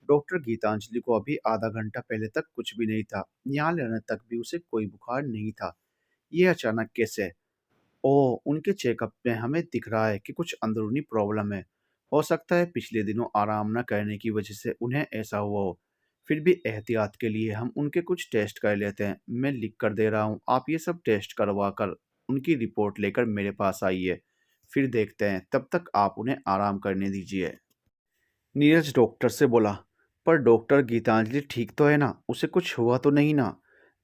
A: डॉक्टर गीतांजलि को अभी आधा घंटा पहले तक कुछ भी नहीं था। यहाँ लेने तक भी उसे कोई बुखार नहीं था। ये अचानक कैसे? ओह! उनके चेकअप में हमें दिख रहा है कि कुछ अंदरूनी प्रॉब्लम है। हो सकता है पिछले दिनों आराम न करने की वजह से उन्हें ऐसा हुआ हो। फिर भी एहतियात के लिए हम उनके कुछ टेस्ट कर लेते हैं। मैं लिख कर दे रहा हूँ। आप ये सब टेस्ट करवा कर उनकी रिपोर्ट लेकर मेरे पास आइए। फिर देखते हैं। तब तक आप उन्हें आराम करने दीजिए। नीरज डॉक्टर से बोला, पर डॉक्टर गीतांजलि ठीक तो है ना? उसे कुछ हुआ तो नहीं ना?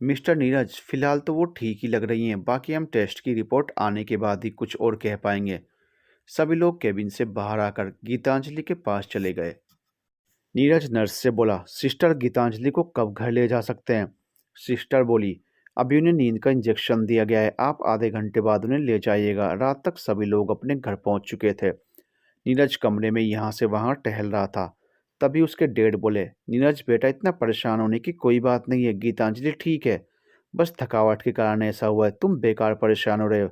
A: मिस्टर नीरज, फिलहाल तो वो ठीक ही लग रही हैं, बाकी हम टेस्ट की रिपोर्ट आने के बाद ही कुछ और कह पाएंगे। सभी लोग केबिन से बाहर आकर गीतांजलि के पास चले गए। नीरज नर्स से बोला, सिस्टर गीतांजलि को कब घर ले जा सकते हैं? सिस्टर बोली, अभी उन्हें नींद का इंजेक्शन दिया गया है, आप आधे घंटे बाद उन्हें ले जाइएगा। रात तक सभी लोग अपने घर पहुंच चुके थे। नीरज कमरे में यहाँ से वहाँ टहल रहा था। तभी उसके डैड बोले, नीरज बेटा, इतना परेशान होने की कोई बात नहीं है, गीतांजलि ठीक है, बस थकावट के कारण ऐसा हुआ है, तुम बेकार परेशान हो रहे हो।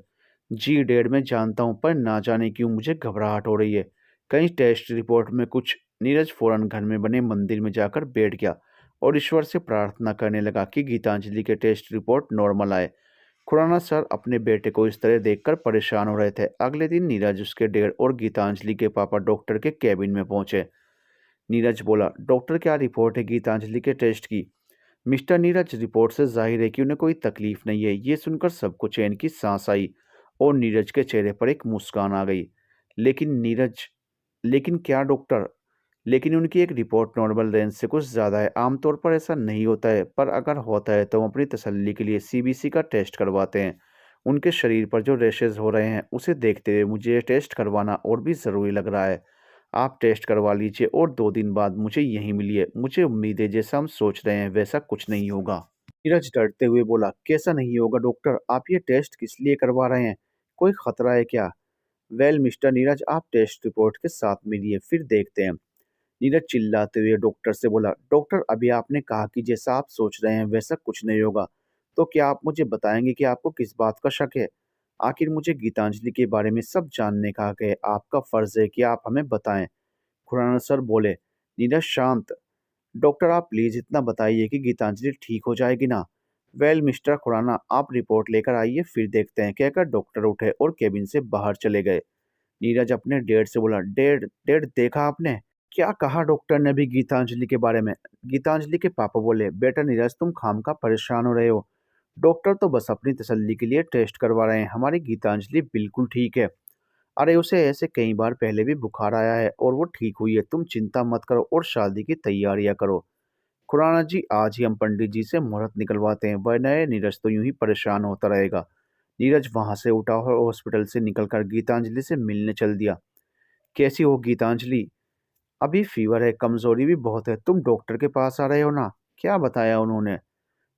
A: जी डैड, मैं जानता हूँ, पर ना जाने क्यों मुझे घबराहट हो रही है। कहीं टेस्ट रिपोर्ट में कुछ। नीरज फौरन घर में बने मंदिर में जाकर बैठ गया और ईश्वर से प्रार्थना करने लगा कि गीतांजलि के टेस्ट रिपोर्ट नॉर्मल आए। खुराना सर अपने बेटे को इस तरह देखकर परेशान हो रहे थे। अगले दिन नीरज, उसके डैड और गीतांजलि के पापा डॉक्टर के केबिन में पहुंचे। नीरज बोला, डॉक्टर क्या रिपोर्ट है गीतांजलि के टेस्ट की? मिस्टर नीरज, रिपोर्ट से जाहिर है कि उन्हें कोई तकलीफ नहीं है। ये सुनकर सबको चैन की सांस आई और नीरज के चेहरे पर एक मुस्कान आ गई। लेकिन नीरज, लेकिन क्या डॉक्टर? लेकिन उनकी एक रिपोर्ट नॉर्मल रेंज से कुछ ज़्यादा है। आमतौर पर ऐसा नहीं होता है, पर अगर होता है तो हम अपनी तसल्ली के लिए सीबीसी का टेस्ट करवाते हैं। उनके शरीर पर जो रैशेज हो रहे हैं उसे देखते हुए मुझे ये टेस्ट करवाना और भी ज़रूरी लग रहा है। आप टेस्ट करवा लीजिए और 2 दिन बाद मुझे यहीं मिलिए। मुझे उम्मीद है जैसा हम सोच रहे हैं वैसा कुछ नहीं होगा। नीरज डरते हुए बोला, कैसा नहीं होगा डॉक्टर? आप ये टेस्ट किस लिए करवा रहे हैं? कोई खतरा है क्या? वेल मिस्टर नीरज, आप टेस्ट रिपोर्ट के साथ मिलिए, फिर देखते हैं। नीरज चिल्लाते हुए डॉक्टर से बोला, डॉक्टर, अभी आपने कहा कि जैसा आप सोच रहे हैं वैसा कुछ नहीं होगा, तो क्या आप मुझे बताएंगे कि आपको किस बात का शक है? आखिर मुझे गीतांजलि के बारे में सब जानने का हक है, आपका फर्ज है कि आप हमें बताएं। खुराना सर बोले, नीरज शांत। डॉक्टर, आप प्लीज इतना बताइए कि गीतांजलि ठीक हो जाएगी ना? वेल मिस्टर खुराना, आप रिपोर्ट लेकर आइए, फिर देखते हैं, कहकर डॉक्टर उठे और केबिन से बाहर चले गए। नीरज अपने डैड से बोला, डैड डैड, देखा आपने? क्या कहा डॉक्टर ने भी गीतांजलि के बारे में? गीतांजलि के पापा बोले, बेटा नीरज, तुम खामखा परेशान हो रहे हो। डॉक्टर तो बस अपनी तसल्ली के लिए टेस्ट करवा रहे हैं, हमारी गीतांजलि बिल्कुल ठीक है। अरे उसे ऐसे कई बार पहले भी बुखार आया है और वो ठीक हुई है, तुम चिंता मत करो और शादी की तैयारियां करो। खुराना जी, आज ही हम पंडित जी से मुहूर्त निकलवाते हैं, वरना ये नीरज तो यूं ही परेशान होता रहेगा। नीरज वहां से उठा और हॉस्पिटल से निकलकर गीतांजलि से मिलने चल दिया। कैसी हो गीतांजलि? अभी फीवर है, कमजोरी भी बहुत है। तुम डॉक्टर के पास आ रहे हो ना? क्या बताया उन्होंने?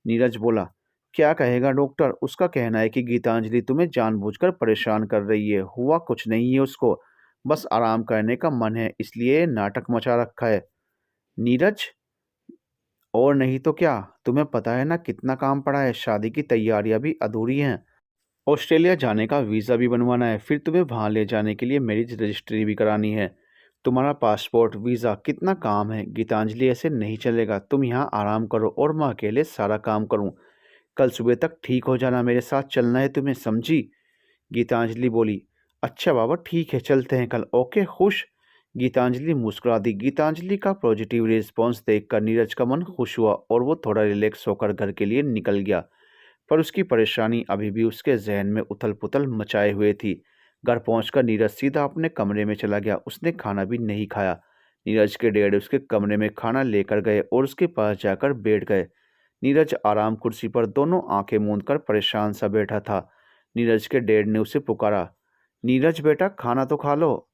A: नीरज बोला, क्या कहेगा डॉक्टर, उसका कहना है कि गीतांजलि तुम्हें जानबूझकर परेशान कर रही है। हुआ कुछ नहीं है उसको, बस आराम करने का मन है, इसलिए ये नाटक मचा रखा है। नीरज, और नहीं तो क्या, तुम्हें पता है ना कितना काम पड़ा है, शादी की तैयारियां भी अधूरी हैं। ऑस्ट्रेलिया जाने का वीज़ा भी बनवाना है, फिर तुम्हें वहाँ ले जाने के लिए मैरिज रजिस्ट्री भी करानी है। तुम्हारा पासपोर्ट, वीज़ा, कितना काम है। गीतांजलि, ऐसे नहीं चलेगा, तुम यहाँ आराम करो और मैं अकेले सारा काम करूँ। कल सुबह तक ठीक हो जाना, मेरे साथ चलना है तुम्हें, समझी? गीतांजलि बोली, अच्छा बाबा ठीक है, चलते हैं कल, ओके खुश? गीतांजलि मुस्कुरा दी। गीतांजलि का पॉजिटिव रिस्पॉन्स देखकर नीरज का मन खुश हुआ और वो थोड़ा रिलैक्स होकर घर के लिए निकल गया। पर उसकी परेशानी अभी भी उसके जहन में उथल-पुथल मचाए हुए थी। घर पहुंचकर नीरज सीधा अपने कमरे में चला गया। उसने खाना भी नहीं खाया। नीरज के डैड उसके कमरे में खाना लेकर गए और उसके पास जाकर बैठ गए। नीरज आराम कुर्सी पर दोनों आंखें मूंदकर परेशान सा बैठा था। नीरज के डैड ने उसे पुकारा, नीरज बेटा, खाना तो खा लो।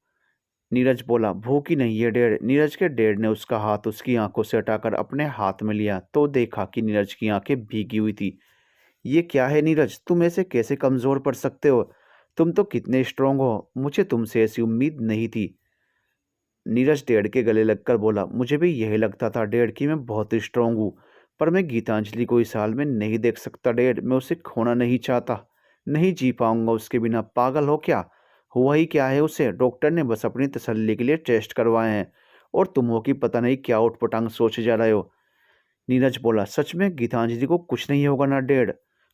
A: नीरज बोला, भूख ही नहीं है डैड। नीरज के डैड ने उसका हाथ उसकी आंखों से हटाकर अपने हाथ में लिया तो देखा कि नीरज की आंखें भीगी हुई थी। ये क्या है नीरज, तुम ऐसे कैसे कमज़ोर पड़ सकते हो? तुम तो कितने स्ट्रांग हो, मुझे तुमसे ऐसी उम्मीद नहीं थी। नीरज डैड के गले लगकर बोला, मुझे भी यही लगता था डैड कि मैं बहुत स्ट्रांग हूँ, पर मैं गीतांजलि को इस हाल में नहीं देख सकता डैड। मैं उसे खोना नहीं चाहता, नहीं जी पाऊंगा उसके बिना। पागल हो क्या? हुआ ही क्या है उसे? डॉक्टर ने बस अपनी तसल्ली के लिए टेस्ट करवाए हैं और तुम हो कि पता नहीं क्या उटपटांग सोचे जा रहे हो। नीरज बोला, सच में गीतांजलि को कुछ नहीं होगा ना डैड?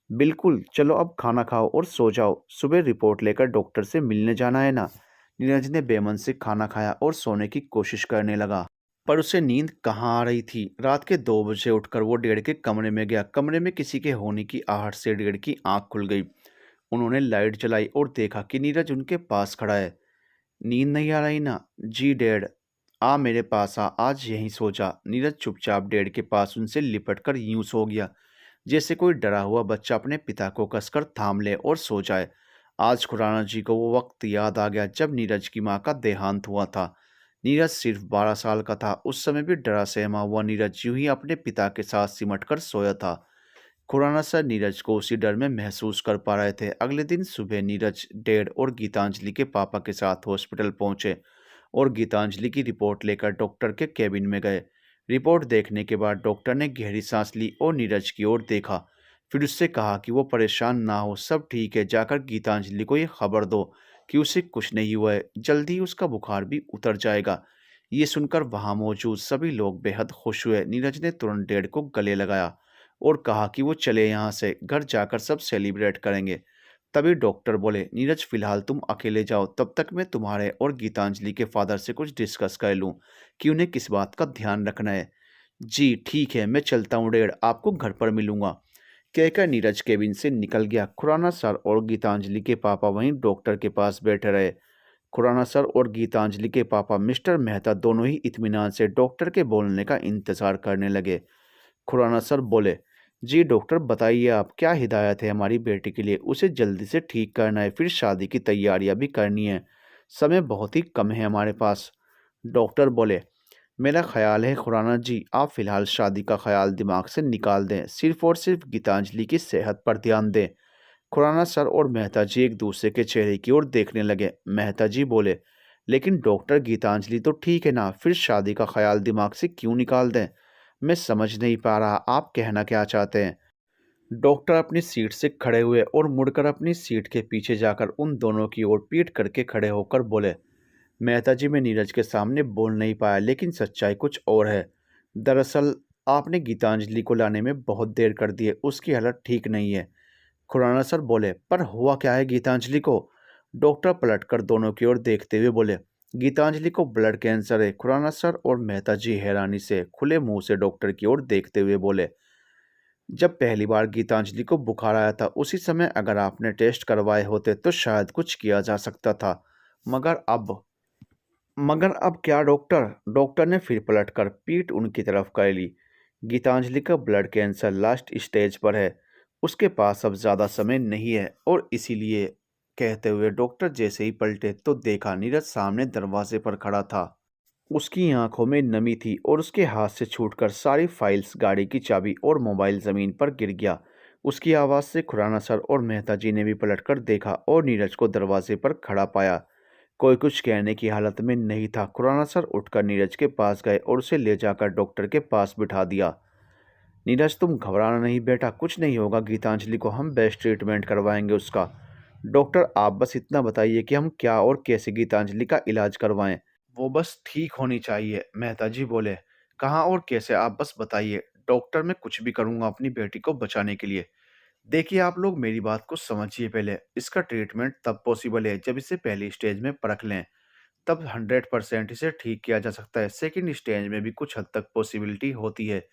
A: बिल्कुल, चलो अब खाना खाओ और सो जाओ, सुबह रिपोर्ट लेकर डॉक्टर से मिलने जाना है ना। नीरज ने बेमन से खाना खाया और सोने की कोशिश करने लगा, पर उसे नींद कहाँ आ रही थी। रात के 2 बजे उठकर वो डैड के कमरे में गया। कमरे में किसी के होने की आहट से डैड की आंख खुल गई। उन्होंने लाइट जलाई और देखा कि नीरज उनके पास खड़ा है। नींद नहीं आ रही ना? जी डैड। आ मेरे पास आ, आज यहीं सो जा। नीरज चुपचाप डैड के पास उनसे लिपट कर यूं सो गया। जैसे कोई डरा हुआ बच्चा अपने पिता को कसकर थाम ले और सो जाए। आज खुराना जी को वो वक्त याद आ गया जब नीरज की माँ का देहांत हुआ था। नीरज सिर्फ 12 साल का था। उस समय भी डरा सहमा हुआ नीरज यूं ही अपने पिता के साथ सिमट कर सोया था। खुराना सर नीरज को उसी डर में महसूस कर पा रहे थे। अगले दिन सुबह नीरज डैड और गीतांजलि के पापा के साथ हॉस्पिटल पहुंचे और गीतांजलि की रिपोर्ट लेकर डॉक्टर के केबिन में गए। रिपोर्ट देखने के बाद डॉक्टर ने गहरी सांस ली और नीरज की ओर देखा। फिर उससे कहा कि वो परेशान ना हो, सब ठीक है। जाकर गीतांजलि को ये खबर दो कि उसे कुछ नहीं हुआ है, जल्दी ही उसका बुखार भी उतर जाएगा। ये सुनकर वहां मौजूद सभी लोग बेहद खुश हुए। नीरज ने तुरंत डैड को गले लगाया और कहा कि वो चले यहाँ से, घर जाकर सब सेलिब्रेट करेंगे। तभी डॉक्टर बोले, नीरज फिलहाल तुम अकेले जाओ, तब तक मैं तुम्हारे और गीतांजलि के फादर से कुछ डिस्कस कर लूँ कि उन्हें किस बात का ध्यान रखना है। जी ठीक है, मैं चलता हूँ डैड, आपको घर पर मिलूंगा, कहकर नीरज केबिन से निकल गया। खुराना सर और गीतांजलि के पापा वहीं डॉक्टर के पास बैठे रहे। खुराना सर और गीतांजलि के पापा मिस्टर मेहता दोनों ही इत्मीनान से डॉक्टर के बोलने का इंतजार करने लगे। खुराना सर बोले, जी डॉक्टर बताइए, आप क्या हिदायत है हमारी बेटी के लिए? उसे जल्दी से ठीक करना है, फिर शादी की तैयारियां भी करनी है, समय बहुत ही कम है हमारे पास। डॉक्टर बोले, मेरा ख्याल है खुराना जी, आप फिलहाल शादी का ख्याल दिमाग से निकाल दें, सिर्फ और सिर्फ गीतांजलि की सेहत पर ध्यान दें। खुराना सर और मेहता जी एक दूसरे के चेहरे की ओर देखने लगे। मेहता जी बोले, लेकिन डॉक्टर गीतांजलि तो ठीक है ना, फिर शादी का ख्याल दिमाग से क्यों निकाल दें? मैं समझ नहीं पा रहा आप कहना क्या चाहते हैं। डॉक्टर अपनी सीट से खड़े हुए और मुड़कर अपनी सीट के पीछे जाकर उन दोनों की ओर पीठ करके खड़े होकर बोले, मेहता जी मैं नीरज के सामने बोल नहीं पाया, लेकिन सच्चाई कुछ और है। दरअसल आपने गीतांजलि को लाने में बहुत देर कर दी है, उसकी हालत ठीक नहीं है। खुराना सर बोले, पर हुआ क्या है गीतांजलि को? डॉक्टर पलटकर दोनों की ओर देखते हुए बोले, गीतांजलि को ब्लड कैंसर है। खुराना सर और मेहता जी हैरानी से खुले मुंह से डॉक्टर की ओर देखते हुए बोले, जब पहली बार गीतांजलि को बुखार आया था उसी समय अगर आपने टेस्ट करवाए होते तो शायद कुछ किया जा सकता था, मगर अब मगर अब क्या डॉक्टर? डॉक्टर ने फिर पलटकर पीठ उनकी तरफ कर ली। गीतांजलि का ब्लड कैंसर लास्ट स्टेज पर है, उसके पास अब ज़्यादा समय नहीं है। और इसीलिए, कहते हुए डॉक्टर जैसे ही पलटे तो देखा नीरज सामने दरवाजे पर खड़ा था। उसकी आंखों में नमी थी और उसके हाथ से छूटकर सारी फाइल्स, गाड़ी की चाबी और मोबाइल ज़मीन पर गिर गया। उसकी आवाज़ से खुराना सर और मेहता जी ने भी पलटकर देखा और नीरज को दरवाजे पर खड़ा पाया। कोई कुछ कहने की हालत में नहीं था। खुराना सर उठकर नीरज के पास गए और उसे ले जाकर डॉक्टर के पास बिठा दिया। नीरज तुम घबराना नहीं बेटा, कुछ नहीं होगा, गीतांजलि को हम बेस्ट ट्रीटमेंट करवाएंगे उसका। डॉक्टर आप बस इतना बताइए कि हम क्या और कैसे गीतांजलि का इलाज करवाएं। वो बस ठीक होनी चाहिए, मेहता जी बोले। कहाँ और कैसे, आप बस बताइए। डॉक्टर मैं कुछ भी करूँगा अपनी बेटी को बचाने के लिए। देखिए आप लोग मेरी बात को समझिए पहले। इसका ट्रीटमेंट तब पॉसिबल है जब इसे पहली स्टेज में परख लें, तब 100% इसे ठीक किया जा सकता है। सेकंड स्टेज में भी कुछ हद तक पॉसिबिलिटी होती है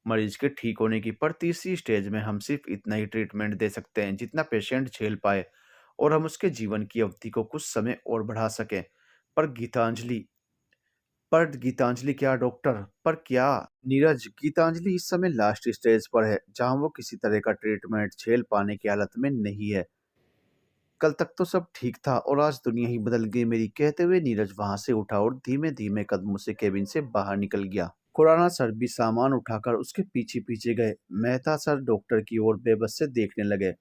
A: मरीज के ठीक होने की, पर तीसरी स्टेज में हम सिर्फ इतना ही ट्रीटमेंट दे सकते हैं जितना पेशेंट झेल पाए और हम उसके जीवन की अवधि को कुछ समय और बढ़ा सकें। पर गीतांजलि पर गीतांजलि क्या डॉक्टर, पर क्या? नीरज, गीतांजलि इस समय लास्ट स्टेज पर है जहां वो किसी तरह का ट्रीटमेंट झेल पाने की हालत में नहीं है। कल तक तो सब ठीक था और आज दुनिया ही बदल गई मेरी, कहते हुए नीरज वहां से उठा और धीमे धीमे कदमों से केबिन से बाहर निकल गया। खुराना सर भी सामान उठाकर उसके पीछे पीछे गए। मेहता सर डॉक्टर की ओर बेबस से देखने लगे।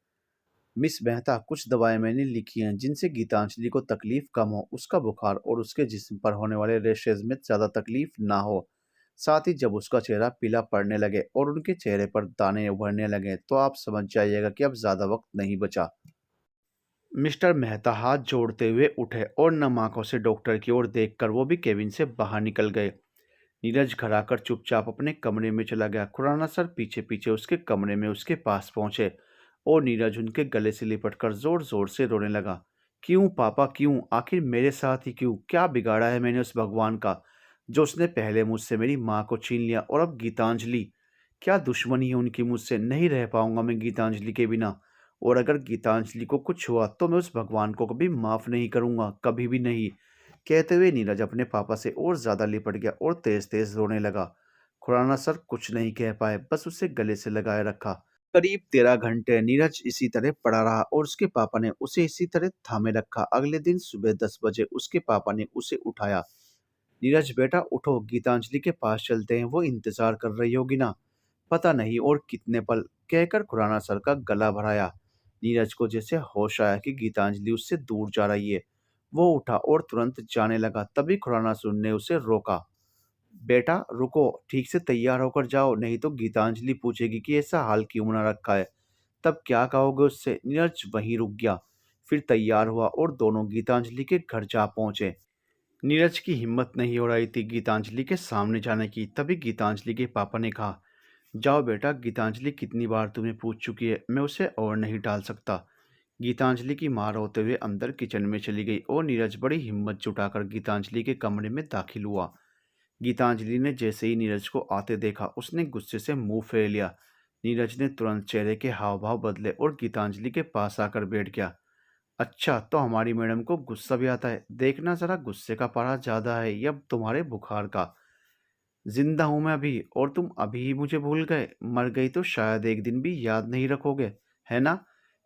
A: मिस मेहता, कुछ दवाएं मैंने लिखी हैं जिनसे गीतांजलि को तकलीफ कम हो, उसका बुखार और उसके जिस्म पर होने वाले रैशेज में ज़्यादा तकलीफ ना हो। साथ ही जब उसका चेहरा पीला पड़ने लगे और उनके चेहरे पर दाने उभरने लगे तो आप समझ जाइएगा कि अब ज़्यादा वक्त नहीं बचा। मिस्टर मेहता हाथ जोड़ते हुए उठे और नम आंखों से डॉक्टर की ओर देखकर वो भी केबिन से बाहर निकल गए। नीरज घर आकर चुपचाप अपने कमरे में चला गया। खुराना सर पीछे पीछे उसके कमरे में उसके पास पहुंचे और नीरज उनके गले से लिपटकर जोर जोर से रोने लगा। क्यों पापा क्यों, आखिर मेरे साथ ही क्यों? क्या बिगाड़ा है मैंने उस भगवान का जो उसने पहले मुझसे मेरी माँ को छीन लिया, और अब गीतांजलि? क्या दुश्मनी है उनकी मुझसे? नहीं रह पाऊंगा मैं गीतांजलि के बिना, और अगर गीतांजलि को कुछ हुआ तो मैं उस भगवान को कभी माफ़ नहीं करूंगा, कभी भी नहीं। कहते हुए नीरज अपने पापा से और ज़्यादा लिपट गया और तेज तेज रोने लगा। खुराना सर कुछ नहीं कह पाए, बस उसे गले से लगाए रखा। करीब 13 घंटे नीरज इसी तरह पड़ा रहा और उसके पापा ने उसे इसी तरह थामे रखा। अगले दिन सुबह 10 बजे उसके पापा ने उसे उठाया। नीरज बेटा उठो, गीतांजलि के पास चलते हैं, वो इंतजार कर रही होगी ना। पता नहीं और कितने पल, कहकर खुराना सर का गला भराया। नीरज को जैसे होश आया कि गीतांजलि उससे दूर जा रही है। वो उठा और तुरंत जाने लगा। तभी खुराना सर ने उसे रोका। बेटा रुको, ठीक से तैयार होकर जाओ, नहीं तो गीतांजलि पूछेगी कि ऐसा हाल क्यों बना रखा है। तब क्या कहोगे उससे। नीरज वहीं रुक गया, फिर तैयार हुआ और दोनों गीतांजलि के घर जा पहुंचे। नीरज की हिम्मत नहीं हो रही थी गीतांजलि के सामने जाने की। तभी गीतांजलि के पापा ने कहा, जाओ बेटा, गीतांजलि कितनी बार तुम्हें पूछ चुकी है, मैं उसे और नहीं टाल सकता। गीतांजलि की मां रोते हुए अंदर किचन में चली गई और नीरज बड़ी हिम्मत जुटाकर गीतांजलि के कमरे में दाखिल हुआ। गीतांजलि ने जैसे ही नीरज को आते देखा, उसने गुस्से से मुंह फेर लिया। नीरज ने तुरंत चेहरे के हाव भाव बदले और गीतांजलि के पास आकर बैठ गया। अच्छा, तो हमारी मैडम को गुस्सा भी आता है। देखना जरा, गुस्से का पारा ज्यादा है या तुम्हारे बुखार का। जिंदा हूं मैं अभी और तुम अभी ही मुझे भूल गए। मर गई तो शायद एक दिन भी याद नहीं रखोगे, है ना।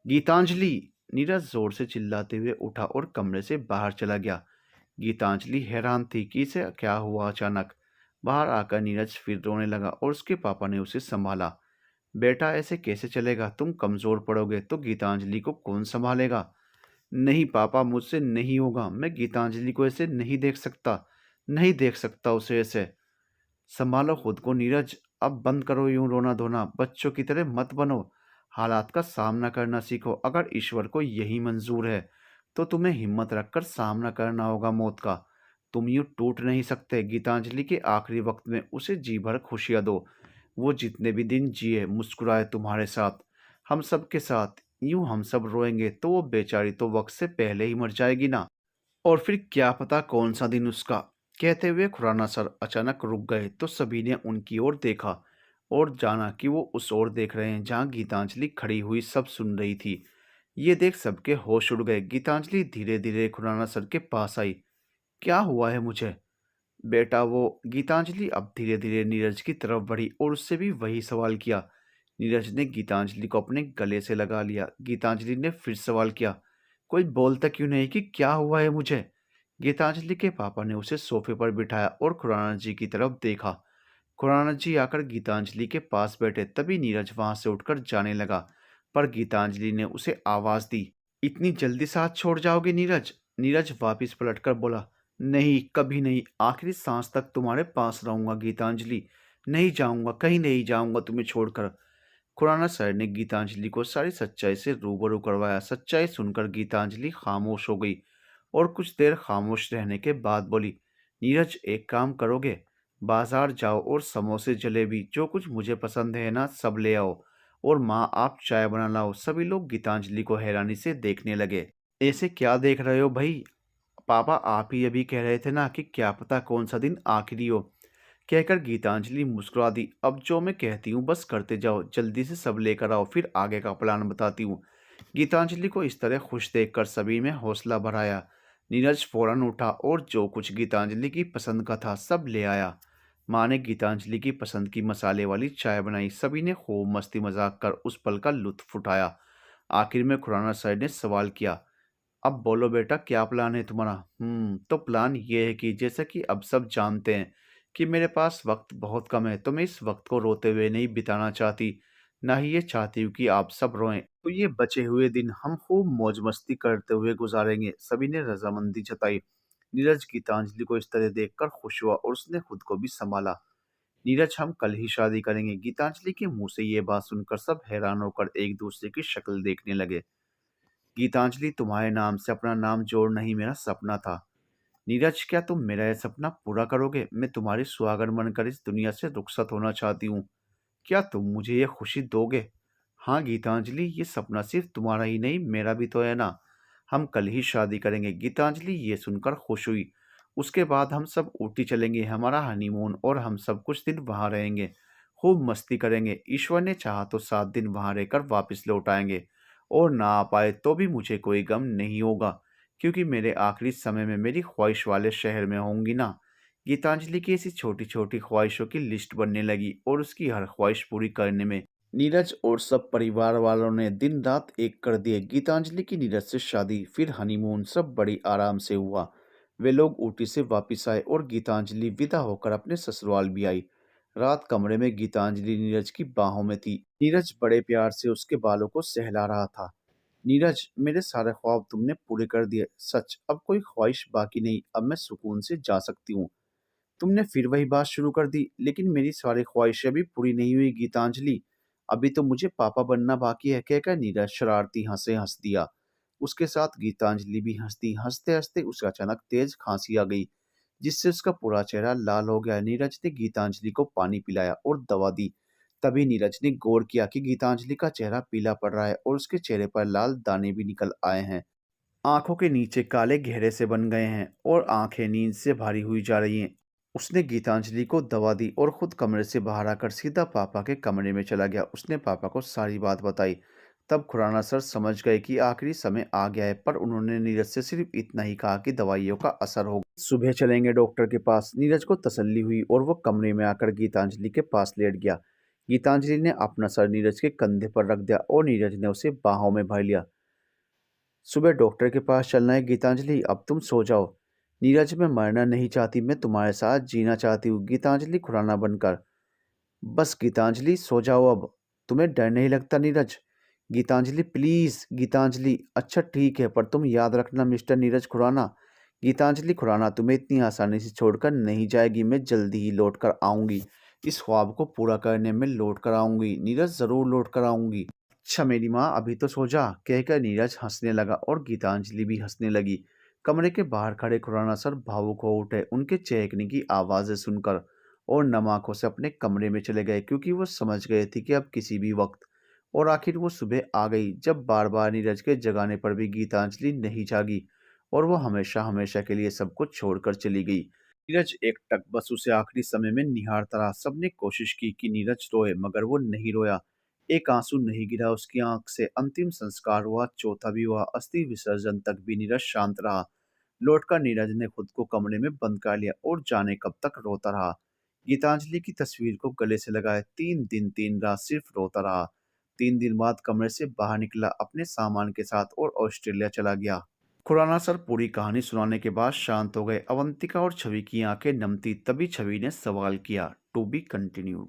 A: गीतांजलि, नीरज जोर से चिल्लाते हुए उठा और कमरे से बाहर चला गया। गीतांजलि हैरान थी कि इसे क्या हुआ अचानक। बाहर आकर नीरज फिर रोने लगा और उसके पापा ने उसे संभाला। बेटा ऐसे कैसे चलेगा, तुम कमजोर पड़ोगे तो गीतांजलि को कौन संभालेगा। नहीं पापा, मुझसे नहीं होगा। मैं गीतांजलि को ऐसे नहीं देख सकता, नहीं देख सकता उसे ऐसे। संभालो खुद को नीरज, अब बंद करो यूं रोना धोना, बच्चों की तरह मत बनो। हालात का सामना करना सीखो। अगर ईश्वर को यही मंजूर है तो तुम्हें हिम्मत रखकर सामना करना होगा मौत का। तुम यूं टूट नहीं सकते। गीतांजलि के आखिरी वक्त में उसे जी भर खुशियां दो। वो जितने भी दिन जिए मुस्कुराए तुम्हारे साथ, हम सब के साथ। यूं हम सब रोएंगे तो वो बेचारी तो वक्त से पहले ही मर जाएगी ना। और फिर क्या पता कौन सा दिन उसका। कहते हुए खुराना सर अचानक रुक गए तो सभी ने उनकी ओर देखा और जाना कि वो उस ओर देख रहे हैं जहां गीतांजलि खड़ी हुई सब सुन रही थी। ये देख सबके होश उड़ गए। गीतांजलि धीरे धीरे खुराना सर के पास आई। क्या हुआ है मुझे। बेटा वो, गीतांजलि अब धीरे धीरे नीरज की तरफ बढ़ी और उससे भी वही सवाल किया। नीरज ने गीतांजलि को अपने गले से लगा लिया। गीतांजलि ने फिर सवाल किया, कोई बोलता क्यों नहीं कि क्या हुआ है मुझे। गीतांजलि के पापा ने उसे सोफे पर बिठाया और खुराना जी की तरफ देखा। खुराना जी आकर गीतांजलि के पास बैठे। तभी नीरज वहां से उठकर जाने लगा, पर गीतांजलि ने उसे आवाज दी, इतनी जल्दी साथ छोड़ जाओगे नीरज। नीरज वापिस पलटकर बोला, नहीं, कभी नहीं, आखिरी सांस तक तुम्हारे पास रहूंगा गीतांजलि। नहीं जाऊंगा, कहीं नहीं जाऊंगा तुम्हें छोड़कर। खुराना सर ने गीतांजलि को सारी सच्चाई से रूबरू करवाया। सच्चाई सुनकर गीतांजलि खामोश हो गई और कुछ देर खामोश रहने के बाद बोली, नीरज एक काम करोगे, बाजार जाओ और समोसे जलेबी जो कुछ मुझे पसंद है ना सब ले आओ। और माँ आप चाय बना लाओ। सभी लोग गीतांजलि को हैरानी से देखने लगे। ऐसे क्या देख रहे हो भाई, पापा आप ही अभी कह रहे थे ना कि क्या पता कौन सा दिन आखिरी हो। कहकर गीतांजलि मुस्कुरा दी। अब जो मैं कहती हूँ बस करते जाओ, जल्दी से सब लेकर आओ, फिर आगे का प्लान बताती हूँ। गीतांजलि को इस तरह खुश देखकर सभी में हौसला बढ़ाया। नीरज फौरन उठा और जो कुछ गीतांजलि की पसंद का था सब ले आया। माँ ने गीतांजलि की पसंद की मसाले वाली चाय बनाई। सभी ने खूब मस्ती मजाक कर उस पल का लुत्फ उठाया। आखिर में खुराना सर ने सवाल किया, अब बोलो बेटा क्या प्लान है तुम्हारा। तो प्लान ये है कि जैसा कि अब सब जानते हैं कि मेरे पास वक्त बहुत कम है, तो मैं इस वक्त को रोते हुए नहीं बिताना चाहती, ना ही ये चाहती हूँ कि आप सब रोएं। तो ये बचे हुए दिन हम खूब मौज मस्ती करते हुए गुजारेंगे। सभी ने रजामंदी जताई। नीरज गीतांजलि को इस तरह देखकर खुश हुआ और उसने खुद को भी संभाला। नीरज हम कल ही शादी करेंगे। गीतांजलि के मुंह से ये बात सुनकर सब हैरान होकर एक दूसरे की शक्ल देखने लगे। गीतांजलि, तुम्हारे नाम से अपना नाम जोड़ना ही मेरा सपना था। नीरज, क्या तुम मेरा यह सपना पूरा करोगे। मैं तुम्हारी सुहागन बनकर इस दुनिया से रुखसत होना चाहती हूँ। क्या तुम मुझे यह खुशी दोगे। हाँ गीतांजलि, ये सपना सिर्फ तुम्हारा ही नहीं मेरा भी तो है ना। हम कल ही शादी करेंगे। गीतांजलि ये सुनकर खुश हुई। उसके बाद हम सब ऊटी चलेंगे, हमारा हनीमून, और हम सब कुछ दिन वहां रहेंगे, खूब मस्ती करेंगे। ईश्वर ने चाहा तो 7 दिन वहां रहकर वापस लौट आएंगे, और ना आ पाए तो भी मुझे कोई गम नहीं होगा, क्योंकि मेरे आखिरी समय में मेरी ख्वाहिश वाले शहर में होंगी ना। गीतांजलि की ऐसी छोटी छोटी ख्वाहिशों की लिस्ट बनने लगी और उसकी हर ख्वाहिश पूरी करने में नीरज और सब परिवार वालों ने दिन रात एक कर दिए। गीतांजलि की नीरज से शादी, फिर हनीमून, सब बड़ी आराम से हुआ। वे लोग ऊटी से वापिस आए और गीतांजलि विदा होकर अपने ससुराल भी आई। रात कमरे में गीतांजलि नीरज की बाहों में थी। नीरज बड़े प्यार से उसके बालों को सहला रहा था। नीरज, मेरे सारे ख्वाब तुमने पूरे कर दिए। सच, अब कोई ख्वाहिश बाकी नहीं। अब मैं सुकून से जा सकती हूँ। तुमने फिर वही बात शुरू कर दी, लेकिन मेरी सारी ख्वाहिशें अभी पूरी नहीं हुई गीतांजलि। अभी तो मुझे पापा बनना बाकी है, कहकर नीरज शरारती हंसे हंस दिया। उसके साथ गीतांजलि भी हंस दी। हंसते हंसते उसे अचानक तेज खांसी आ गई, जिससे उसका पूरा चेहरा लाल हो गया। नीरज ने गीतांजलि को पानी पिलाया और दवा दी। तभी नीरज ने गौर किया कि गीतांजलि का चेहरा पीला पड़ रहा है और उसके चेहरे पर लाल दाने भी निकल आए हैं। आंखों के नीचे काले घेरे से बन गए हैं और आंखें नींद से भारी हुई जा रही हैं। उसने गीतांजलि को दवा दी और खुद कमरे से बाहर आकर सीधा पापा के कमरे में चला गया। उसने पापा को सारी बात बताई। तब खुराना सर समझ गए कि आखिरी समय आ गया है, पर उन्होंने नीरज से सिर्फ इतना ही कहा कि दवाइयों का असर होगा, सुबह चलेंगे डॉक्टर के पास। नीरज को तसल्ली हुई और वो कमरे में आकर गीतांजलि के पास लेट गया। गीतांजलि ने अपना सर नीरज के कंधे पर रख दिया और नीरज ने उसे बाहों में भर लिया। सुबह डॉक्टर के पास चलना है गीतांजलि, अब तुम सो जाओ। नीरज, मैं मरना नहीं चाहती, मैं तुम्हारे साथ जीना चाहती हूँ। गीतांजलि खुराना बनकर। बस गीतांजलि, सो जाओ अब। तुम्हें डर नहीं लगता नीरज? गीतांजलि, प्लीज गीतांजलि। अच्छा ठीक है, पर तुम याद रखना मिस्टर नीरज खुराना। गीतांजलि खुराना तुम्हें इतनी आसानी से छोड़कर नहीं जाएगी। मैं जल्दी ही लौट कर आऊंगी। इस ख्वाब को पूरा करने में लौट कर आऊंगी नीरज, जरूर लौट कर आऊंगी। अच्छा मेरी माँ, अभी तो सो जा, कहकर नीरज हंसने लगा और गीतांजलि भी हंसने लगी। कमरे के बाहर खड़े खुराना सर भावुक हो उठे उनके चहकने की आवाज़ें सुनकर, और नम आंखों से अपने कमरे में चले गए, क्योंकि वो समझ गए थे कि अब किसी भी वक्त। और आखिर वो सुबह आ गई, जब बार बार नीरज के जगाने पर भी गीतांजलि नहीं जागी, और वो हमेशा हमेशा के लिए सब कुछ छोड़कर चली गई। नीरज एकटक बस उसे आखिरी समय में निहारता रहा। सबने कोशिश की कि नीरज रोए, मगर वो नहीं रोया। एक आंसू नहीं गिरा उसकी आंख से। अंतिम संस्कार हुआ, चौथा भी हुआ, अस्थि विसर्जन तक भी नीरज शांत रहा। लौटकर नीरज ने खुद को कमरे में बंद कर लिया और जाने कब तक रोता रहा। गीतांजलि की तस्वीर को गले से लगाए 3 दिन 3 रात सिर्फ रोता रहा। 3 दिन बाद कमरे से बाहर निकला अपने सामान के साथ और ऑस्ट्रेलिया चला गया। खुराना सर पूरी कहानी सुनाने के बाद शांत हो गए। अवंतिका और छवि की आंखें नम थी। तभी छवि ने सवाल किया, टू बी कंटिन्यूड।